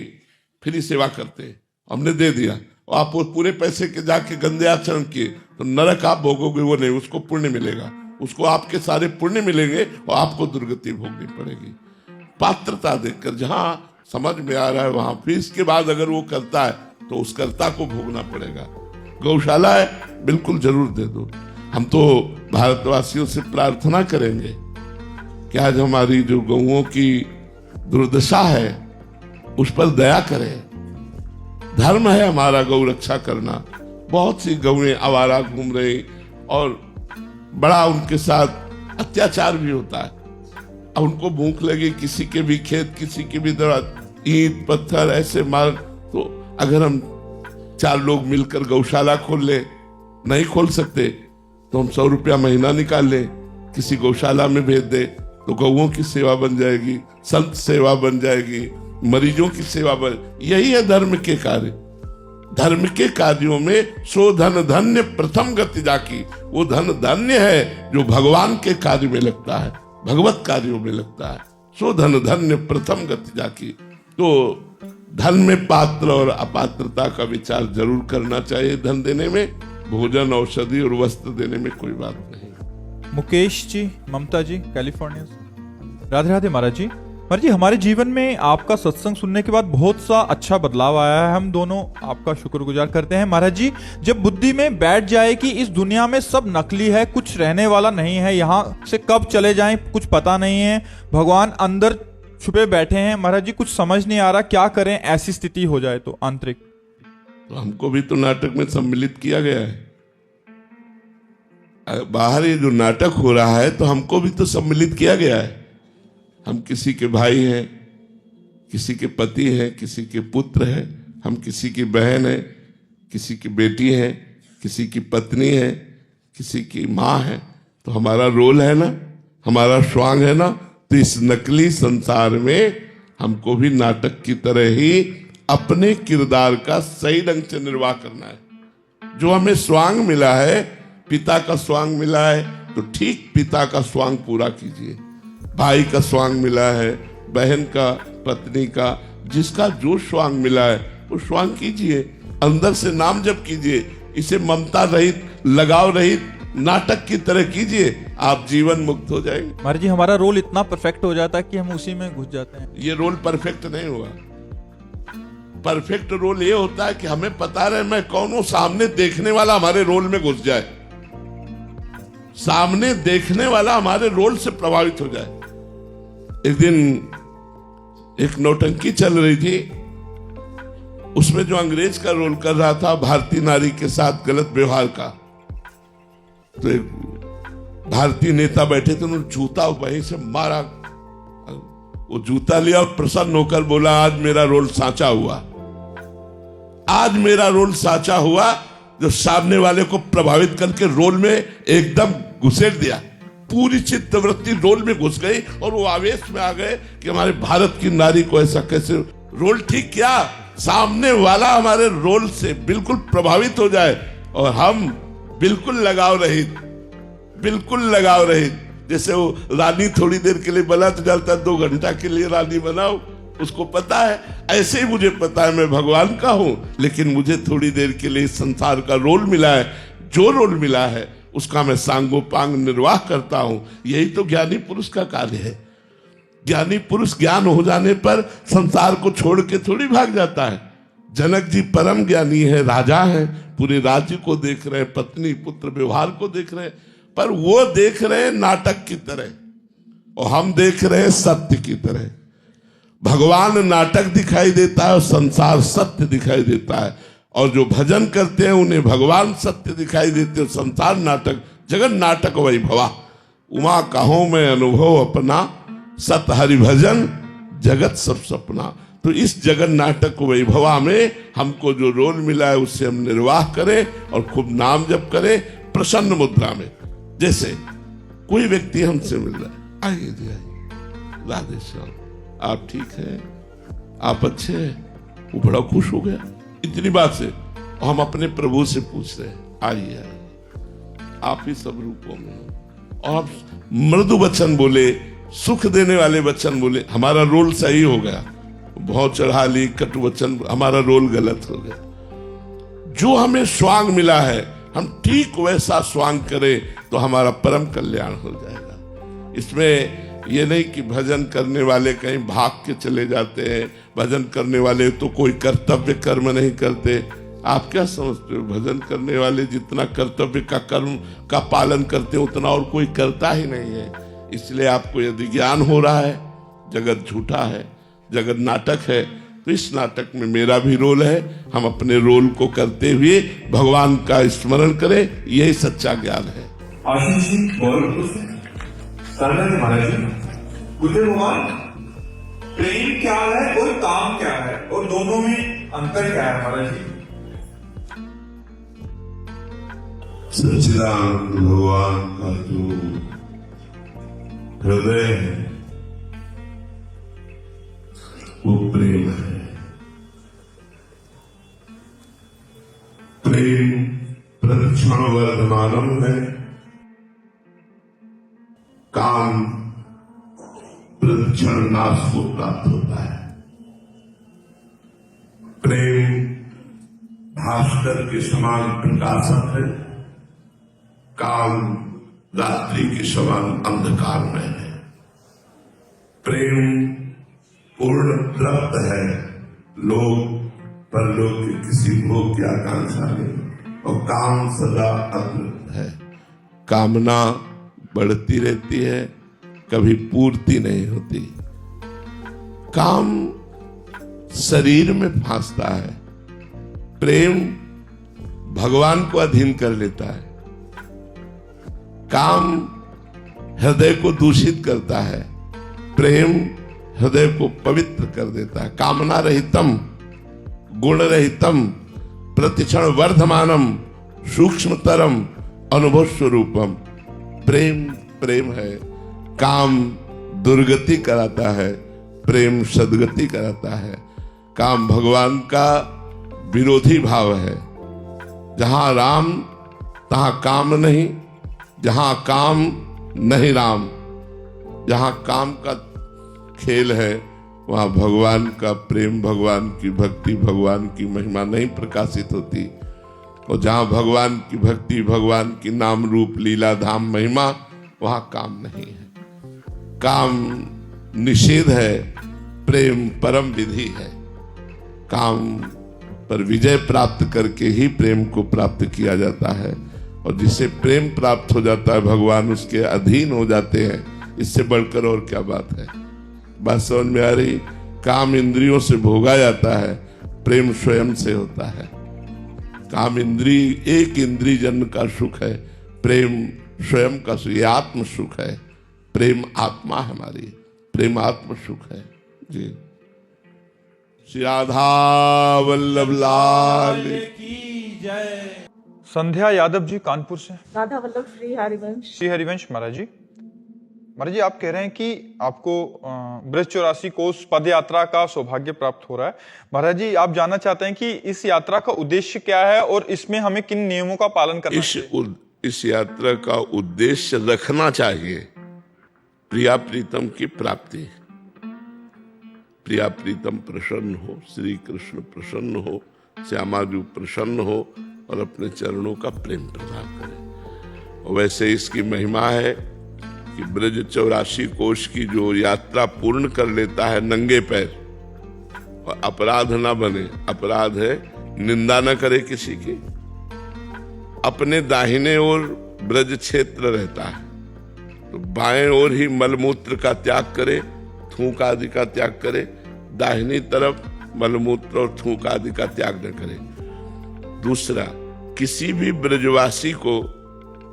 फ्री सेवा करते हैं, हमने दे दिया, और आप वो पूरे पैसे के जाके गंदे आचरण किए तो नरक आप भोगोगे, वो नहीं, उसको पुण्य मिलेगा, उसको आपके सारे पुण्य मिलेंगे और आपको दुर्गति भोगनी पड़ेगी। पात्रता देखकर जहां समझ में आ रहा है वहां, फिर इसके बाद अगर वो करता है तो उस कर्ता को भोगना पड़ेगा। गौशाला है, बिल्कुल जरूर दे दो। हम तो भारतवासियों से प्रार्थना करेंगे कि आज हमारी जो गौओं की दुर्दशा है उस पर दया करें। धर्म है हमारा गौ रक्षा करना। बहुत सी गौएं आवारा घूम रही और बड़ा उनके साथ अत्याचार भी होता है। अब उनको भूख लगी, किसी के भी खेत, किसी के भी दरख्त, ईंट पत्थर ऐसे मार, तो अगर हम 4 लोग मिलकर गौशाला खोल ले, नहीं खोल सकते तो हम 100 रुपया महीना निकाल ले, किसी गौशाला में भेज दे, तो गौओं की सेवा बन जाएगी, संत सेवा बन जाएगी, मरीजों की सेवा बन। यही है धर्म के कार्य। धर्म के कार्यों में सो धन धन्य प्रथम गति जाकी, वो धन धन्य है जो भगवान के कार्य में लगता है, भगवत कार्यों में लगता है। सो धन धन्य प्रथम गति जाकी। तो धन में पात्र और अपात्रता का विचार जरूर करना चाहिए। धन देने में, भोजन, औषधि और वस्त्र देने में कोई बात नहीं। मुकेश जी, ममता जी, कैलिफोर्निया से। राधे राधे महाराज जी। महाराज जी, हमारे जीवन में आपका सत्संग सुनने के बाद बहुत सा अच्छा बदलाव आया है। हम दोनों आपका शुक्रगुजार करते हैं। महाराज जी, जब बुद्धि में बैठ जाए कि इस दुनिया में सब नकली है, कुछ रहने वाला नहीं है, यहाँ से कब चले जाएं कुछ पता नहीं है, भगवान अंदर छुपे बैठे हैं, महाराज जी कुछ समझ नहीं आ रहा, क्या करें ऐसी स्थिति हो जाए तो आंतरिक। तो हमको भी तो नाटक में सम्मिलित किया गया है। बाहर ये जो नाटक हो रहा है तो हमको भी तो सम्मिलित किया गया है। हम किसी के भाई हैं, किसी के पति हैं, किसी के पुत्र हैं, हम किसी की बहन है, किसी की बेटी है, किसी की पत्नी है, किसी की माँ है। तो हमारा रोल है ना, हमारा स्वांग है ना। तो इस नकली संसार में हमको भी नाटक की तरह ही अपने किरदार का सही ढंग से निर्वाह करना है। जो हमें स्वांग मिला है, पिता का स्वांग मिला है, तो ठीक पिता का स्वांग पूरा कीजिए। भाई का स्वांग मिला है, बहन का, पत्नी का, जिसका जो स्वांग मिला है वो स्वांग कीजिए। अंदर से नाम जप कीजिए। इसे ममता रहित, लगाव रहित नाटक की तरह कीजिए, आप जीवन मुक्त हो जाएंगे। महाराज जी, हमारा रोल इतना परफेक्ट हो जाता है कि हम उसी में घुस जाते हैं। ये रोल परफेक्ट नहीं हुआ। परफेक्ट रोल ये होता है कि हमें पता रहे मैं कौन हूं, सामने देखने वाला हमारे रोल में घुस जाए, सामने देखने वाला हमारे रोल से प्रभावित हो जाए। एक दिन एक नौटंकी चल रही थी, उसमें जो अंग्रेज का रोल कर रहा था भारतीय नारी के साथ गलत व्यवहार का, तो एक भारतीय नेता बैठे थे, उन्होंने जूता वहीं से मारा। वो जूता लिया और प्रसन्न होकर बोला, आज मेरा रोल साचा हुआ, आज मेरा रोल साचा हुआ। जो सामने वाले को प्रभावित करके रोल में एकदम घुसेड़ दिया, पूरी चित्तवृत्ति रोल में घुस गई और वो आवेश में आ गए कि हमारे भारत की नारी को ऐसा कैसे। रोल ठीक किया, सामने वाला हमारे रोल से बिल्कुल प्रभावित हो जाए और हम बिल्कुल लगाव रहित, बिल्कुल लगाव रहित। जैसे वो रानी थोड़ी देर के लिए बना तो चलता, 2 घंटा के लिए रानी बनाओ, उसको पता है। ऐसे ही मुझे पता है मैं भगवान का हूं, लेकिन मुझे थोड़ी देर के लिए संसार का रोल मिला है। जो रोल मिला है उसका मैं सांगोपांग निर्वाह करता हूं। यही तो ज्ञानी पुरुष का कार्य है। ज्ञानी पुरुष ज्ञान हो जाने पर संसार को छोड़ के थोड़ी भाग जाता है। जनक जी परम ज्ञानी है, राजा है, पूरे राज्य को देख रहे हैं, पत्नी पुत्र व्यवहार को देख रहे हैं, पर वो देख रहे हैं नाटक की तरह और हम देख रहे हैं सत्य की तरह। भगवान नाटक दिखाई देता है और संसार सत्य दिखाई देता है, और जो भजन करते हैं उन्हें भगवान सत्य दिखाई देते हैं, संसार नाटक, जगन नाटक वही भवा। उमा कहो में अनुभव अपना, सत हरि भजन जगत सब सपना। तो इस जगत नाटक वैभवा में हमको जो रोल मिला है उससे हम निर्वाह करें और खूब नाम जप करें प्रसन्न मुद्रा में। जैसे कोई व्यक्ति हमसे मिल रहा है, आइए जी आइए, राधे श्याम, आप ठीक हैं, आप अच्छे हैं। वो बड़ा खुश हो गया इतनी बात से। और हम अपने प्रभु से पूछ रहे हैं, आइए आइए, आप ही सब रूपों में हो। और आप मृदु वचन बोले, सुख देने वाले वचन बोले, हमारा रोल सही हो गया। बहुत चढ़ा ली कटु वचन, हमारा रोल गलत हो गया। जो हमें स्वांग मिला है हम ठीक वैसा स्वांग करें तो हमारा परम कल्याण हो जाएगा। इसमें ये नहीं कि भजन करने वाले कहीं भाग के चले जाते हैं, भजन करने वाले तो कोई कर्तव्य कर्म नहीं करते। आप क्या समझते हो, भजन करने वाले जितना कर्तव्य का कर्म का पालन करते हैं उतना और कोई करता ही नहीं है। इसलिए आपको यदि ज्ञान हो रहा है जगत झूठा है, जगत नाटक है, तो इस नाटक में मेरा भी रोल है। हम अपने रोल को करते हुए भगवान का स्मरण करें, यही सच्चा ज्ञान है। आशीष जी गोरखपुर से सरदार महाराज जी, बुद्ध भगवान, प्रेम क्या है और काम क्या है और दोनों में अंतर क्या है महाराज जी? सच्चिदानंद भगवान का जो हृदय है वो प्रेम है। प्रेम प्रतिक्षण वर्धमानम है, काम प्रतिक्षण नाश को प्राप्त होता है। प्रेम भास्कर के समान प्रकाशक है, काम रात्रि के समान अंधकार में है। प्रेम पूर्ण तृप्त है, लोग परलोक के किसी भोग की आकांक्षा नहीं, और काम सदा अतृप्त है। कामना बढ़ती रहती है, कभी पूर्ति नहीं होती। काम शरीर में फांसता है, प्रेम भगवान को अधीन कर लेता है। काम हृदय को दूषित करता है, प्रेम हृदय को पवित्र कर देता है। कामना रहितम गुण रहितम प्रतिक्षण वर्धमानम सूक्ष्मतरम अनुभव स्वरूपम। प्रेम प्रेम है। काम दुर्गति कराता है, प्रेम सदगति कराता है। काम भगवान का विरोधी भाव है। जहां राम तहां काम नहीं, जहां काम नहीं राम। जहां काम का खेल है वहां भगवान का प्रेम, भगवान की भक्ति, भगवान की महिमा नहीं प्रकाशित होती। और जहां भगवान की भक्ति, भगवान की नाम रूप लीला धाम महिमा, वहां काम नहीं है। काम निषेध है, प्रेम परम विधि है। काम पर विजय प्राप्त करके ही प्रेम को प्राप्त किया जाता है। और जिसे प्रेम प्राप्त हो जाता है भगवान उसके अधीन हो जाते हैं। इससे बढ़कर और क्या बात है। बात समझ में आ रही। काम इंद्रियों से भोगा जाता है, प्रेम स्वयं से होता है। काम इंद्री एक इंद्री जन्म का सुख है, प्रेम स्वयं का सुख, ये आत्म सुख है। प्रेम आत्मा हमारी, प्रेम आत्म सुख है जी। श्री राधा वल्लभ लाल की जय। संध्या यादव जी कानपुर से। राधा वल्लभ श्री हरिवंश। श्री हरिवंश महाराज जी, महाराज जी आप कह रहे हैं कि आपको ब्रज 84 कोस पद यात्रा का सौभाग्य प्राप्त हो रहा है। महाराज जी आप जानना चाहते हैं कि इस यात्रा का उद्देश्य क्या है और इसमें हमें किन नियमों का पालन करना चाहिए? इस यात्रा का उद्देश्य रखना चाहिए प्रिया प्रीतम की प्राप्ति। प्रिया प्रीतम प्रसन्न हो, श्री कृष्ण प्रसन्न हो, श्यामा जी प्रसन्न हो और अपने चरणों का प्रेम प्रदान करें। और वैसे इसकी महिमा है कि ब्रज 84 कोश की जो यात्रा पूर्ण कर लेता है नंगे पैर और अपराध ना बने, अपराध है निंदा न करे किसी की, अपने दाहिने ओर ब्रज क्षेत्र रहता है तो बाएं ओर ही मलमूत्र का त्याग करे, थूक आदि का त्याग करे, दाहिनी तरफ मलमूत्र और थूक आदि का त्याग न करे। दूसरा, किसी भी ब्रजवासी को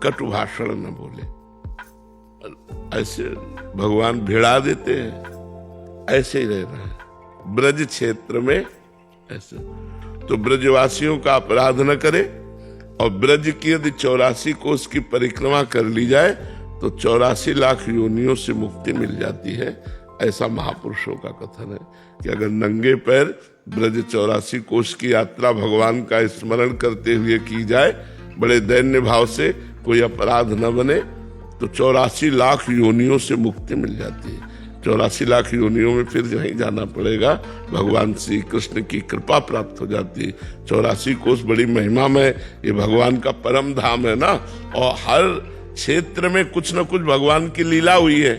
कटु भाषण न बोले। ऐसे भगवान भिड़ा देते हैं, ऐसे ही रहना है ब्रज क्षेत्र में ऐसे। तो ब्रजवासियों का अपराध न करे, और ब्रज की यदि 84 कोस की परिक्रमा कर ली जाए तो 84 लाख योनियों से मुक्ति मिल जाती है। ऐसा महापुरुषों का कथन है कि अगर नंगे पैर ब्रज 84 कोस की यात्रा भगवान का स्मरण करते हुए की जाए, बड़े दैन्य भाव से, कोई अपराध न बने, तो 84 लाख योनियों से मुक्ति मिल जाती है। 84 लाख योनियों में फिर नहीं जाना पड़ेगा, भगवान श्री कृष्ण की कृपा प्राप्त हो जाती है। 84 कोस बड़ी महिमा में, ये भगवान का परम धाम है ना, और हर क्षेत्र में कुछ न कुछ भगवान की लीला हुई है।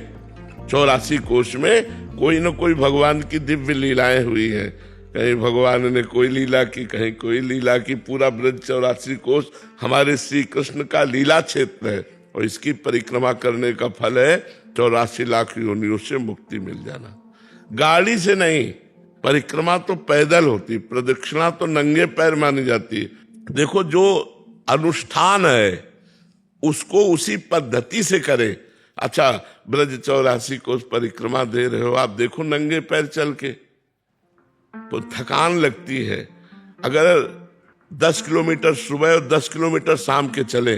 84 कोस में कोई न कोई भगवान की दिव्य लीलाएं हुई है। कहीं भगवान ने कोई लीला की, कहीं कोई लीला की। पूरा ब्रज 84 कोस हमारे श्री कृष्ण का लीला क्षेत्र है, और इसकी परिक्रमा करने का फल है 84 लाख योनियों से मुक्ति मिल जाना। गाड़ी से नहीं, परिक्रमा तो पैदल होती, प्रदक्षिणा तो नंगे पैर मानी जाती है। देखो, जो अनुष्ठान है उसको उसी पद्धति से करे। अच्छा, ब्रज 84 को परिक्रमा दे रहे हो, आप देखो नंगे पैर चल के तो थकान लगती है। अगर 10 किलोमीटर सुबह और 10 किलोमीटर शाम के चले,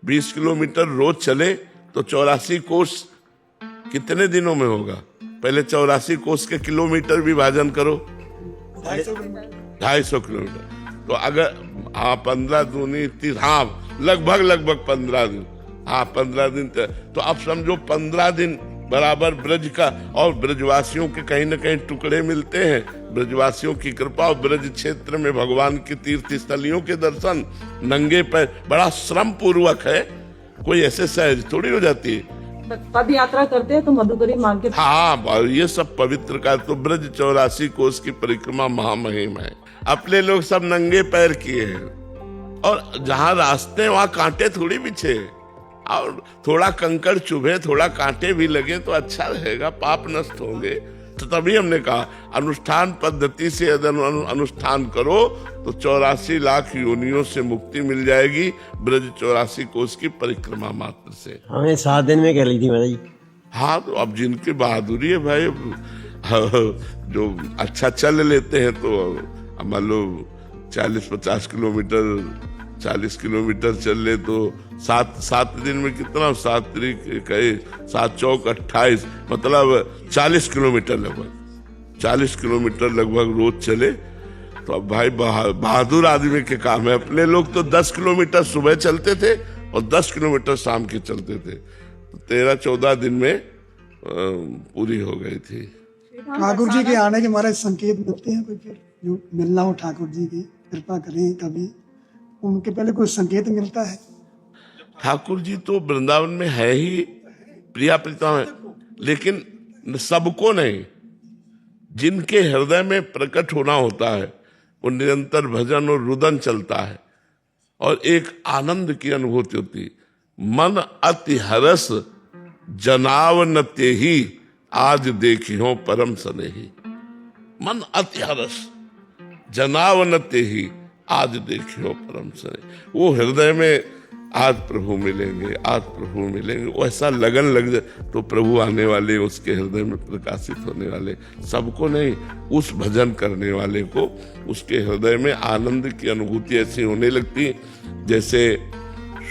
20 किलोमीटर रोज चले, तो 84 कोस कितने दिनों में होगा? पहले 84 कोस के किलोमीटर विभाजन करो, 250 किलोमीटर। तो अगर 15 दूनी 30, लगभग 15 दिन, 15 दिन। तो अब समझो 15 दिन बराबर ब्रज का, और ब्रजवासियों के कहीं न कहीं टुकड़े मिलते हैं। ब्रजवासियों की कृपा और ब्रज क्षेत्र में भगवान की तीर्थ स्थलियों के दर्शन नंगे पैर, बड़ा श्रम पूर्वक है, कोई ऐसे सहज थोड़ी हो जाती है। पद यात्रा करते हैं तो मधुकरी मांग के, हाँ, ये सब पवित्र का। तो ब्रज 84 कोस की परिक्रमा महामहिम है। अपने लोग सब नंगे पैर किए हैं, और जहां रास्ते वहां कांटे थोड़ी बिछे, और थोड़ा कंकड़ चुभे, थोड़ा कांटे भी लगे तो अच्छा रहेगा, पाप नष्ट होंगे। तो तभी हमने कहा अनुष्ठान पद्धति से यदि अनुष्ठान करो तो 84 लाख योनियों से मुक्ति मिल जाएगी ब्रज 84 कोस की परिक्रमा मात्र से। हमें 7 दिन में कर ली थी महाराज। हाँ, तो अब जिनकी बहादुरी है भाई, जो अच्छा चल लेते हैं, तो मान लो 40-50 किलोमीटर 40 किलोमीटर चल ले तो 7 दिन में कितना, 7 तारीख कहे 7 चौक 28, मतलब 40 किलोमीटर लगभग, 40 किलोमीटर लगभग रोज चले। तो अब भाई बहादुर आदमी के काम है। अपने लोग तो 10 किलोमीटर सुबह चलते थे और 10 किलोमीटर शाम के चलते थे, तो 13-14 दिन में पूरी हो गई थी। ठाकुर जी के आने के हमारे संकेत मिलते हैं, कोई फिर जो मिलना हो ठाकुर जी की कृपा करें, कभी उनके पहले कोई संकेत मिलता है? ठाकुर जी तो वृंदावन में है ही, प्रिया प्रीतम है, लेकिन सबको नहीं। जिनके हृदय में प्रकट होना होता है वो निरंतर भजन और रुदन चलता है, और एक आनंद की अनुभूति होती है। मन अति हरस जनाव न तेहि, आज देखियो परम स्नेही। मन अति हरस जनाव न तेहि, आज देखियो परम स्नेही। वो हृदय में आज प्रभु मिलेंगे, आज प्रभु मिलेंगे, वो ऐसा लगन लग जाए तो प्रभु आने वाले, उसके हृदय में प्रकाशित होने वाले। सबको नहीं, उस भजन करने वाले को उसके हृदय में आनंद की अनुभूति ऐसी होने लगती जैसे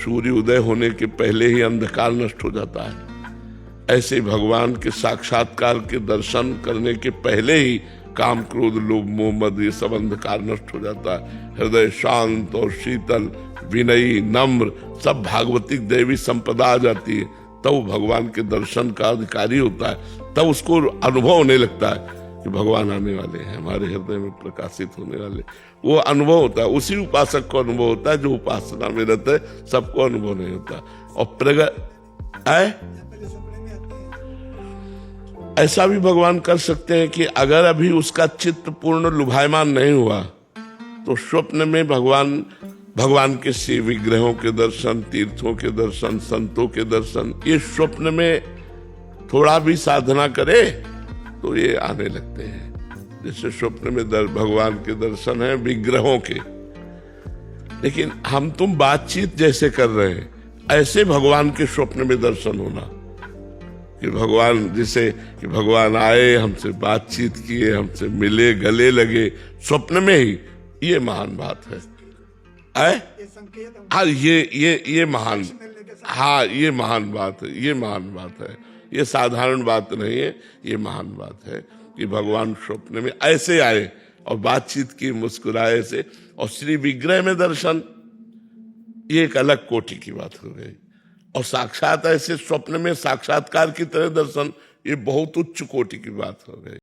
सूर्य उदय होने के पहले ही अंधकार नष्ट हो जाता है। ऐसे ही भगवान के साक्षात्कार के दर्शन करने के पहले ही काम, क्रोध, लोभ, मोह, मद, ये सब अंधकार नष्ट हो जाता है। हृदय शांत और शीतल, विनयी, नम्र, सब भागवतिक दैवी संपदा आ जाती है। तब वो भगवान के दर्शन का अधिकारी होता है। तब उसको अनुभव होने लगता है कि भगवान आने वाले हैं, हमारे हृदय में प्रकाशित होने वाले। वो अनुभव होता है, उसी उपासक को अनुभव होता है जो उपासना में रहता है। सबको अनुभव नहीं होता। और प्रगट है, ऐसा भी भगवान कर सकते हैं कि अगर अभी उसका चित्त पूर्ण लुभायमान नहीं हुआ तो स्वप्न में भगवान के श्री विग्रहों के दर्शन, तीर्थों के दर्शन, संतों के दर्शन, ये स्वप्न में थोड़ा भी साधना करे तो ये आने लगते हैं। जैसे स्वप्न में भगवान के दर्शन है विग्रहों के, लेकिन हम तुम बातचीत जैसे कर रहे हैं, ऐसे भगवान के स्वप्न में दर्शन होना, कि भगवान जिसे कि भगवान आए, हमसे बातचीत किए, हमसे मिले, गले लगे स्वप्न में ही, ये महान बात है। हाँ, ये महान, हाँ ये महान बात है, ये महान बात है, ये साधारण बात नहीं है, ये महान बात है कि भगवान स्वप्न में ऐसे आए और बातचीत की, मुस्कुराए से, और श्री विग्रह में दर्शन, ये एक अलग कोटि की बात हो गई। और साक्षात ऐसे स्वप्न में साक्षात्कार की तरह दर्शन, ये बहुत उच्च कोटि की बात हो गई।